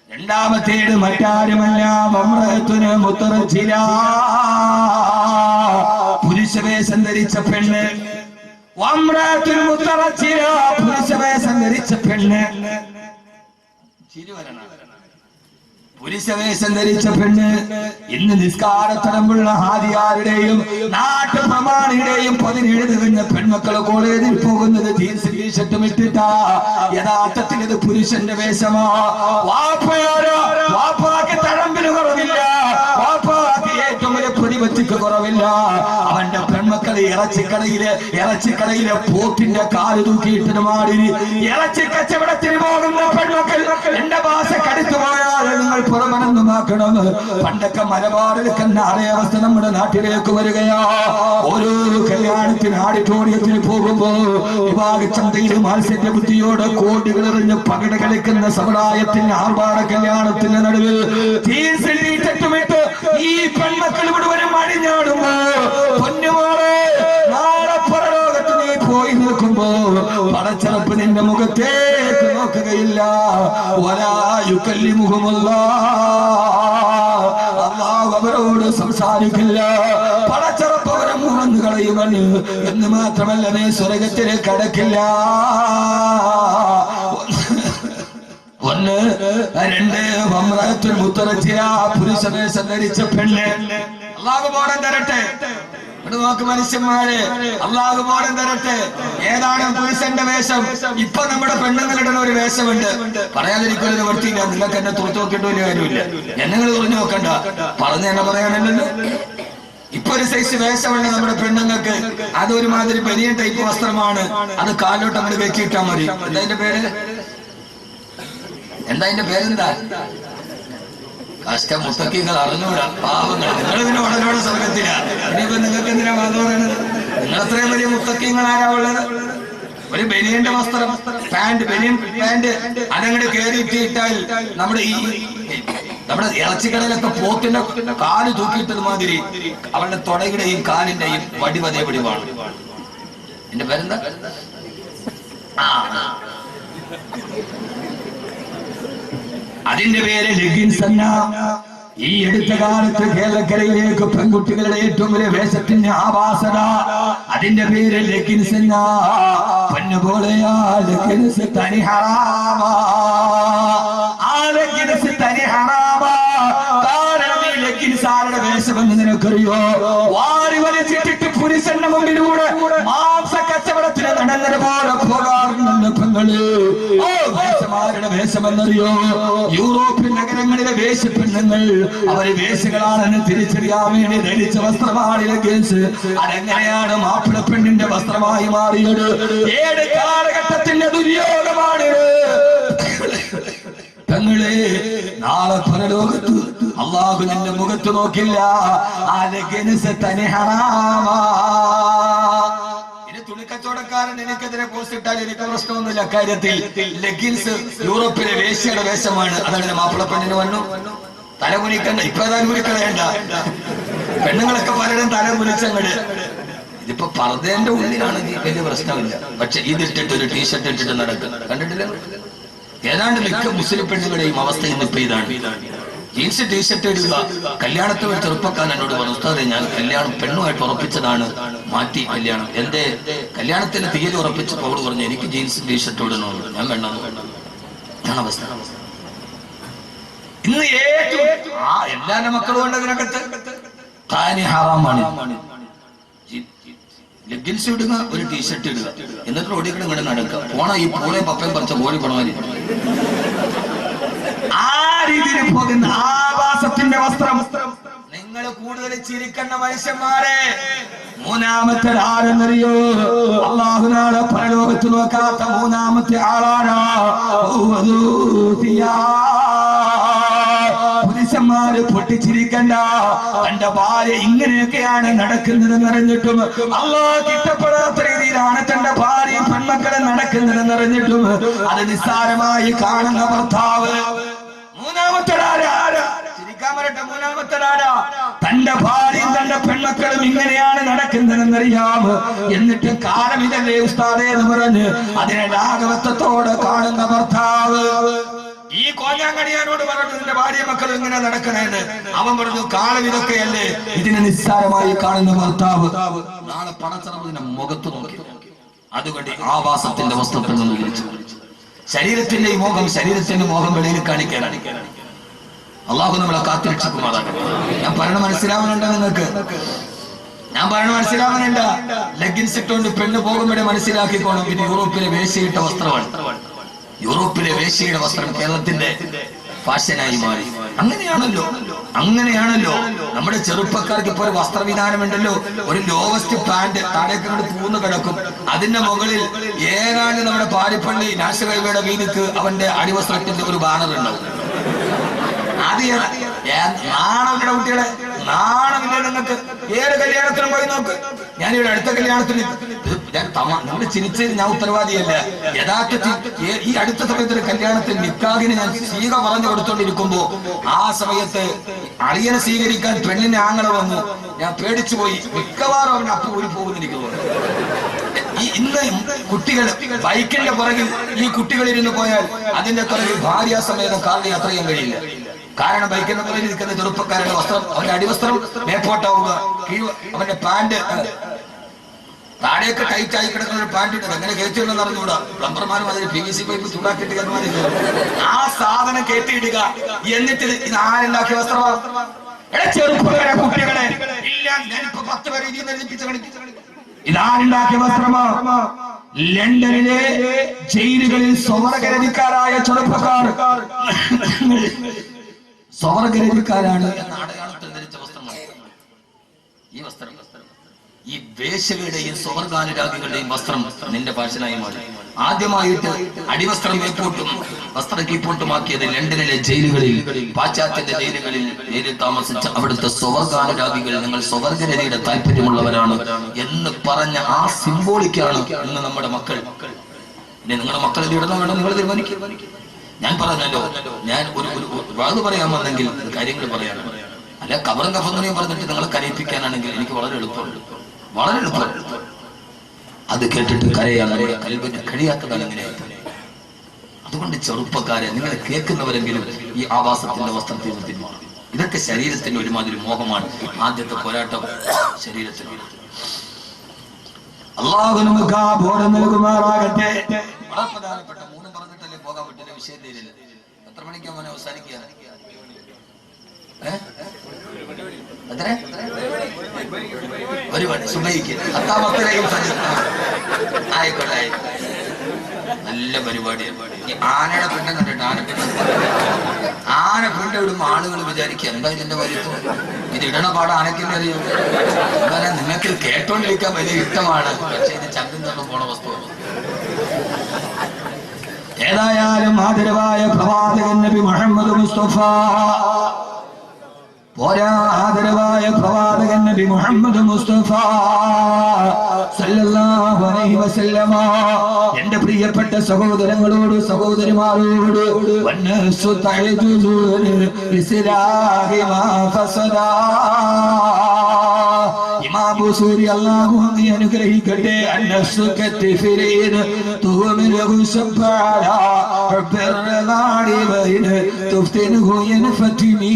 രണ്ടാമത്തേത് മറ്റാരുമല്ല, പുരുഷവേഷം ധരിച്ച പെണ്ണ്. പുരുഷവേഷം ധരിച്ച പെണ്ണ്, പുരുഷവേഷം ധരിച്ച പെണ്ണ്. ഇന്ന് നിസ്കാരത്തടമ്പുള്ള ഹാദിയാരുടെയും നാട്ടുപ്രമാണിയുടെയും 17 തികഞ്ഞ പെൺമക്കള് കോളേജിൽ പോകുന്നത് ജീൻസ് ടീഷർട്ടും ഇട്ടിട്ടാ. യഥാർത്ഥത്തിൽ ഇത് പുരുഷന്റെ വേഷമാ. വാപ്പാക്ക് തഴമ്പിന് കുറവില്ല, വാപ്പാക്ക് ഏറ്റവും വലിയ പ്രതിപത്തിക്ക് കുറവില്ല. അവന്റെ പെൺമക്കള് ഇറച്ചിക്കടയിലെ പോത്തിന്റെ കാല് തൂക്കിയിട്ടൊരു മാതിരി ഇറച്ചി കച്ചവടത്തിന് പോകുന്ന പെൺമക്കൾ. എന്റെ ഭാഷ കടുത്തു പോയാൽ നിങ്ങൾ പുറമനൊന്നുമാക്കണം. പണ്ടൊക്കെ മലബാറിൽ കണ്ടാറേ അവസ്ഥ നമ്മുടെ നാട്ടിലേക്ക് വരികയാ. ഓരോ കല്യാണത്തിന് ഓഡിറ്റോറിയത്തിന് പോകുമ്പോ വിവാഹച്ചന്തയിൽ മാത്സര്യ ബുദ്ധിയോടെ കോടികൾ എറിഞ്ഞ് പകിട കളിക്കുന്ന സമുദായത്തിന് ആർഭാട കല്യാണത്തിന്റെ നടുവിൽ തീർച്ചയായിട്ടുമിട്ട് ഈ പെൺമക്കൾ മുഴുവനും അടിഞ്ഞാടുമ്പോ പൊന്നുമോളെ, നാളെ പരലോകത്ത് നീ പോയി നിൽക്കുമ്പോ പടച്ചറപ്പ് നിന്റെ മുഖത്തേക്ക് നോക്കുകയില്ല. അല്ലാഹു അവരോട് സംസാരിക്കില്ല. പടച്ചറപ്പ് അവരെ മുറന്നു കളയുമെന്ന്. എന്ന് മാത്രമല്ല, നീ സ്വർഗത്തിൽ കടക്കില്ല. 1, 2 മുത്തറച്ചിയ പുരുഷവേഷം ധരിച്ച പെണ്ണ്. അല്ലാഹു ബോധം തരട്ടെ. നോക്ക് മനുഷ്യന്മാരെ, അല്ലാഹു ബോധം തരട്ടെ. ഏതാണ് പുരുഷന്റെ വേഷം? ഇപ്പൊ നമ്മുടെ പെണ്ണുങ്ങളിടുന്ന ഒരു വേഷമുണ്ട്. പറയാതിരിക്കൊരു വൃത്തിയില്ല. നിങ്ങൾക്ക് എന്നെ തുറച്ചു നോക്കേണ്ട ഒരു കാര്യമില്ല. എന്നെ തുറഞ്ഞു നോക്കണ്ട, പറഞ്ഞു തന്നെ പറയാനല്ലോ. ഇപ്പൊ ഒരു സൈസ് വേഷമുണ്ട് നമ്മുടെ പെണ്ണുങ്ങൾക്ക്. അതൊരുമാതിരി വലിയ ടൈപ്പ് വസ്ത്രമാണ്. അത് കാലോട്ട് അങ്ങോട്ട് വെക്കിയിട്ടാ മതി. എന്താ അതിന്റെ പേര്? പേരെന്താ? കഷ്ടം മുത്തക്കിങ്ങൾ അറിഞ്ഞൂടാ, പാവങ്ങൾ. നിങ്ങൾ ഇതിന് ഉടനോടെ സ്വർഗത്തില. ഇനിയിപ്പോ നിങ്ങൾക്ക് എന്തിനാ വാദം പറയുന്നത്? നിങ്ങൾ അത്രയും വലിയ മുത്തക്കിങ്ങൾ ആരാ ഉള്ളത്? ഒരു ബനിയന്റെ വസ്ത്രം, ബനിയൻ പാന്റ് അതങ്ങോട്ട് കയറിയിട്ടിട്ടാൽ നമ്മുടെ ഇറച്ചിക്കടയിലൊക്കെ പോത്തിന്റെ കാല് തൂക്കിയിട്ടത് മാതിരി അവളുടെ തൊടയുടെയും കാലിന്റെയും വടിവതേ പിടിവാണ്. എന്റെ പേരെന്താ? അതിന്റെ പേര് ലെഗിൻസ് അല്ല. ഈ അടുത്ത കാലത്ത് കേരളക്കരയിലേക്ക് പെൺകുട്ടികളുടെ ഏറ്റവും വലിയ വേഷത്തിന്റെ ആവാസന, അതിന്റെ പേര് ലെഗിൻസ് അല്ല. പൊന്നുപോലെയാ ലെഗിൻസ് തനി ഹറാമാ. ആ ലെഗിൻസ് തനി ഹറാമാ. കാരണം ഈ ലെഗിൻസ് ആരുടെ വേഷമെന്ന് നിനക്കറിയോ? വാരി വലിച്ചിട്ടിട്ട് പുരുഷന്റെ മുമ്പിലൂടെ മാംസ കച്ചവടത്തിന് നടന്നത് പോലെ പോകാറുണ്ട് പെങ്ങള്. വേഷമാരുടെ വേഷമെന്നറിയോ? യൂറോപ്യൻ നഗരങ്ങളിലെ വേഷപ്പെണ്ണുങ്ങൾ അവര് വേഷങ്ങളാണെന്ന് തിരിച്ചറിയാൻ വേണ്ടി ധരിച്ച വസ്ത്രമാണ് ലെഗിൻസ്. അതെങ്ങനെയാണ് മാപ്പിള പെണ്ണിന്റെ വസ്ത്രമായി മാറിയത്? 7 കാലഘട്ടത്തിൽ ഇതിന്റെ ദുര്യോഗമാണ്. തങ്ങളെ നാളെ പരലോകത്ത് അള്ളാഹു നിന്റെ മുഖത്ത് നോക്കില്ല. ഇനി തുണിക്കച്ചവടക്കാരൻ എനിക്കെതിരെ പോസ്റ്റ് ഇട്ടാൽ എനിക്ക് പ്രശ്നമൊന്നുമില്ല. കാര്യത്തിൽ ലെഗിൻസ് യൂറോപ്പിലെ വേശ്യയുടെ വേഷമാണ്. അതങ്ങനെ മാപ്പിളപ്പെണ്ണിന് വന്നു തലകുനിക്കണ്ട. ഇപ്പൊ തലകുനിക്കണേണ്ട. പെണ്ണുങ്ങളൊക്കെ പലരും തലകുനിച്ചങ്ങട്. ഇതിപ്പോ പർദ്ദന്റെ ഉള്ളിലാണെങ്കിൽ വലിയ പ്രശ്നമില്ല. പക്ഷെ ഇതിട്ടിട്ട് ഒരു ടീഷർട്ട് ഇട്ടിട്ട് നടക്കുന്നത് കണ്ടിട്ടില്ല. ഏതാണ്ട് മിക്ക മുസ്ലിം പെണ്ണുങ്ങളുടെയും അവസ്ഥ ഇന്നിപ്പോ ഇതാണ്. ജീൻസ് ടീഷർട്ട് ഇടുക. കല്യാണത്തിൽ ഒരു ചെറുപ്പക്കാരൻ എന്നോട് പറഞ്ഞു, ഉസ്താദേ ഞാൻ കല്യാണം പെണ്ണുമായിട്ട് ഉറപ്പിച്ചതാണ്, മാറ്റി കല്യാണം. എന്റെ കല്യാണത്തിന്റെ തീയതി ഉറപ്പിച്ചപ്പോൾ അവള് പറഞ്ഞു എനിക്ക് ജീൻസ് ടീഷർട്ട് ഇടണമെന്ന്. ഞാൻ വേണ്ടെന്ന്. ഇതാണ് അവസ്ഥ ഇന്ന്. എല്ലാ മക്കളും ഉണ്ട് ഇതിനകത്ത്. താനി ഹറാമാണ്. ലെഗിൻസ് ഇടുക, ഒരു ടീഷർട്ട് ഇടുക, എന്നിട്ട് റോഡിൽ ഇങ്ങനെ നടക്കുക. പോണ ഈ പൂളെ പപ്പയും പറിച്ച കോഴി പണമാരി ആ രീതിയിൽ പോകുന്ന ആവാസത്തിന്റെ വസ്ത്രം. നിങ്ങൾ കൂടുതൽ ചിരിക്കുന്ന മനുഷ്യന്മാരെ. മൂന്നാമത്തെ ആരെന്നറിയോ? അള്ളാഹു നാളെ പരലോകത്ത് നോക്കാത്ത മൂന്നാമത്തെ ആളാണ് പുരുഷന്മാര്. പൊട്ടിച്ചിരിക്കണ്ട. തന്റെ ഭാര്യ ഇങ്ങനെയൊക്കെയാണ് നടക്കുന്നതെന്ന് അറിഞ്ഞിട്ടും, അള്ളാഹ് ഇഷ്ടപ്പെടാത്ത രീതിയിലാണ് തന്റെ ഭാര്യ പെൺമക്കളെ നടക്കുന്നതെന്ന് അറിഞ്ഞിട്ടും അത് നിസ്സാരമായി കാണുന്ന ഭർത്താവ്. മൂന്നാമത്തെ ചിരിക്കാൻ വരട്ടെ. മൂന്നാമത്തെ തന്റെ ഭാര്യയും തന്റെ പെൺമക്കളും ഇങ്ങനെയാണ് നടക്കുന്നതെന്നറിയാം. എന്നിട്ട് കാലം ഇതല്ലേ ഉസ്താദേ എന്ന് പറഞ്ഞ് അതിനെ ലാഘവത്വത്തോടെ കാണുന്ന ഭർത്താവ്. ഈ കോഞ്ഞാങ്കടിയാനോട് പറഞ്ഞു നിന്റെ ഭാര്യ മക്കൾ ഇങ്ങനെ നടക്കണേന്ന്. അവൻ പറഞ്ഞു കാലം ഇതൊക്കെയല്ലേ. ഇതിനെ നിസ്സാരമായി കാണുന്ന ഭർത്താവ് നാളെ പണച്ചറപ്പിന്റെ മുഖത്ത് നോക്കി. അതുകൊണ്ട് ആവാസത്തിന്റെ വസ്ത്രത്തിൽ നിന്ന് വിളിച്ചു. ശരീരത്തിന്റെ ഈ മോഹം, ശരീരത്തിന്റെ മോഹം വെളിയിൽ കാണിക്കാനാണ്. അള്ളാഹു നമ്മളെ കാത്തുരക്ഷിക്കുമാറാകട്ടെ. ഞാൻ പറയണ മനസ്സിലാവുന്നുണ്ടോ നിങ്ങൾക്ക്? ഞാൻ പറയണ മനസ്സിലാവുന്നുണ്ട്. ലെഗിൻസ് ഇട്ടുകൊണ്ട് പെണ്ണ് പോകുമ്പോഴേ മനസ്സിലാക്കിക്കോണം ഇത് യൂറോപ്പിലെ വേശ്യയിട്ട വസ്ത്രമാണ്. യൂറോപ്പിലെ വേശ്യയുടെ വസ്ത്രം കേരളത്തിന്റെ ഫാഷനായി മാറി. അങ്ങനെയാണല്ലോ നമ്മുടെ ചെറുപ്പക്കാർക്ക് ഇപ്പോൾ ഒരു വസ്ത്രവിധാനമുണ്ടല്ലോ. ഒരു ലോവസ്റ്റ് പാന്റ് താഴേക്ക് കൊണ്ട് പൂന്ന് കിടക്കും. അതിന്റെ മുകളിൽ ഏതാണ്ട് നമ്മുടെ പാരിപ്പള്ളി നാഷണൽ ഹൈവേയുടെ വീതിക്ക് അവന്റെ അടിവസ്ത്രത്തിന്റെ ഒരു ബാനർ ഉണ്ടാവും. നാണമില്ല കുട്ടികളെ, നാണമില്ല നിങ്ങൾക്ക്. ഏത് കല്യാണത്തിനും പോയി നോക്ക്. ഞാനിവിടെ അടുത്ത കല്യാണത്തിന് നിങ്ങൾ ചിരിച്ചത് ഞാൻ ഉത്തരവാദിയല്ല. യഥാർത്ഥത്തിൽ ഈ അടുത്ത സമയത്ത് കല്യാണത്തിൽ നിക്കാഹിന് ഞാൻ സീക പറഞ്ഞു കൊടുത്തോണ്ടിരിക്കുമ്പോ ആ സമയത്ത് അളിയനെ സ്വീകരിക്കാൻ പെണ്ണിന്റെ ആങ്ങളെ വന്നു. ഞാൻ പേടിച്ചു പോയി. മിക്കവാറും അവൻ അപ്പ് ഊരി പോകുന്നിരിക്കുന്നു. ഇന്ന് കുട്ടികൾ ബൈക്കിന്റെ പുറകിൽ ഈ കുട്ടികളിരുന്ന് പോയാൽ അതിന്റെ പുറകിൽ ഭാര്യാസമേതം കാറിന് യാത്ര ചെയ്യാൻ കഴിയില്ല. കാരണം ബൈക്കിന്റെ പുറകിൽ നിൽക്കുന്ന ചെറുപ്പക്കാരുടെ വസ്ത്രം, അവന്റെ അടിവസ്ത്രം മേപ്പോട്ടാവുക, അവന്റെ പാന്റ് താഴെയൊക്കെ ടൈറ്റായി കിടക്കുന്ന ഒരു പാന്റ് ഇട്ടത് അങ്ങനെ കയറ്റിയിടുന്ന അറിഞ്ഞുകൂടാ. പ്ലംബർമാരും അതിന് PVC പൈപ്പ് ചൂടാക്കിയിട്ട് കയറുമാനില്ല. ആ സാധനം കയറ്റിയിടുക. എന്നിട്ട് ഇത് ആരുണ്ടാക്കിയ വസ്ത്രമാണ്? ചെറുപ്പക്കാരെ കുട്ടികളെ ഇല്ല, ഞാനിപ്പോ 10 പേരെ ഇതിൽ നിന്ന് ഇതാരുണ്ടാക്കിയ വസ്ത്രമാണ്? ലണ്ടനിലെ ജയിലുകളിൽ സ്വർഗരതിക്കാരായ ചെറുപ്പക്കാർ സ്വർഗരതിക്കാരാണ് എന്ന അടയാളത്തിൽ ധരിച്ച വസ്ത്രമാണ് ഈ വസ്ത്രം. ഈ വേശ്യകളുടെയും സ്വർഗാനുരാഗികളുടെയും വസ്ത്രം നിന്റെ ഫാഷനായി മാറി. ആദ്യമായിട്ട് അടിവസ്ത്രം മേപ്പോട്ടും വസ്ത്ര കീപ്പോട്ടുമാക്കിയത് ലണ്ടനിലെ ജയിലുകളിൽ, പാശ്ചാത്യന്റെ ജയിലിൽ താമസിച്ച അവിടുത്തെ സ്വർഗാനുരാഗികൾ നിങ്ങൾ സ്വർഗരതിയുടെ താല്പര്യമുള്ളവരാണ് എന്ന് പറഞ്ഞ ആ സിംബോളിക്കാണ് ഇന്ന് നമ്മുടെ മക്കൾ. ഇനി നിങ്ങളുടെ മക്കൾ ഇത് ഇടണം വേണം നിങ്ങൾ തീരുമാനിക്കും. ഞാൻ പറഞ്ഞല്ലോ, ഞാൻ ഒരു വാത് പറയാൻ വന്നെങ്കിൽ കാര്യങ്ങൾ പറയാനാണ്. അല്ല കബറും കഫങ്ങനെയും പറഞ്ഞിട്ട് നിങ്ങളെ കരയിപ്പിക്കാനാണെങ്കിൽ എനിക്ക് വളരെ എളുപ്പമുണ്ട്. അത് കേട്ടിട്ട് കരയാൻ നമ്മുടെ കൽവിന് കഴിയാത്തതാണ് ഇങ്ങനെ. അതുകൊണ്ട് ചെറുപ്പക്കാരെ, നിങ്ങൾ കേൾക്കുന്നവരെങ്കിലും ഈ ആവാസത്തിന്റെ വസ്ത്രത്തിൽ നിന്ന് പിന്മാറും. ഇതൊക്കെ ശരീരത്തിന്റെ ഒരുമാതിരി മോഹമാണ്. ആദ്യത്തെ പോരാട്ടം ശരീരത്തിലാണ്. അല്ലാഹു നമുക്ക് ആ ബോധം നൽകുമാറാകട്ടെ. വളരെ പ്രധാനപ്പെട്ട 3 പറഞ്ഞിട്ടല്ലേ പോകാൻ പറ്റില്ല. വിഷയം തീരില്ല. എത്ര മണിക്കാ മോനെ അവസാനിക്കുക? എത്ര? 1 മണി സുബഹിക്ക്. 10-10 ആയിക്കോട്ടെ. നല്ല പരിപാടിയാണ്. ഈ ആനയുടെ പിണ്ടം കണ്ടിട്ട് ആന പിണ്ട ഇടുമ്പോ ആളുകൾ വിചാരിക്കുക എന്താ ഇതിന്റെ വലിപ്പം, ഇത് ഇടണ പാട് ആനയ്ക്കെന്നെ അറിയും. എന്നാലും നിങ്ങൾക്ക് കേട്ടോണ്ടിരിക്കാൻ വലിയ ഇഷ്ടമാണ്. പക്ഷെ ഇത് ചങ്കും തമ്മിൽ പോണ വസ്തുവാണ്. ഏതായാലും ആദരവായ പ്രവാചകൻ നബി മുഹമ്മദ് മുസ്തഫ പോരാ, ആദരവായ പ്രവാചകൻ നബി മുഹമ്മദ് മുസ്തഫ സല്ലല്ലാഹു അലൈഹി വസല്ലമ എന്റെ പ്രിയപ്പെട്ട സഹോദരങ്ങളോട് സഹോദരിമാരോട് വന്നസു തഅജുലൂന ഇസ്ലാഹി മാ ഫസദാ ഇമാം ബുസൂരി അല്ലാഹു അങ്ങേ അനുഗ്രഹിക്കട്ടെ. അന്നസു കത്തിഫിരീൻ തുമിലഹു സബ്ബാല റബ്ബിർ ലാടി ബൈന തുഫ്തിനഹു യൻഫതിമി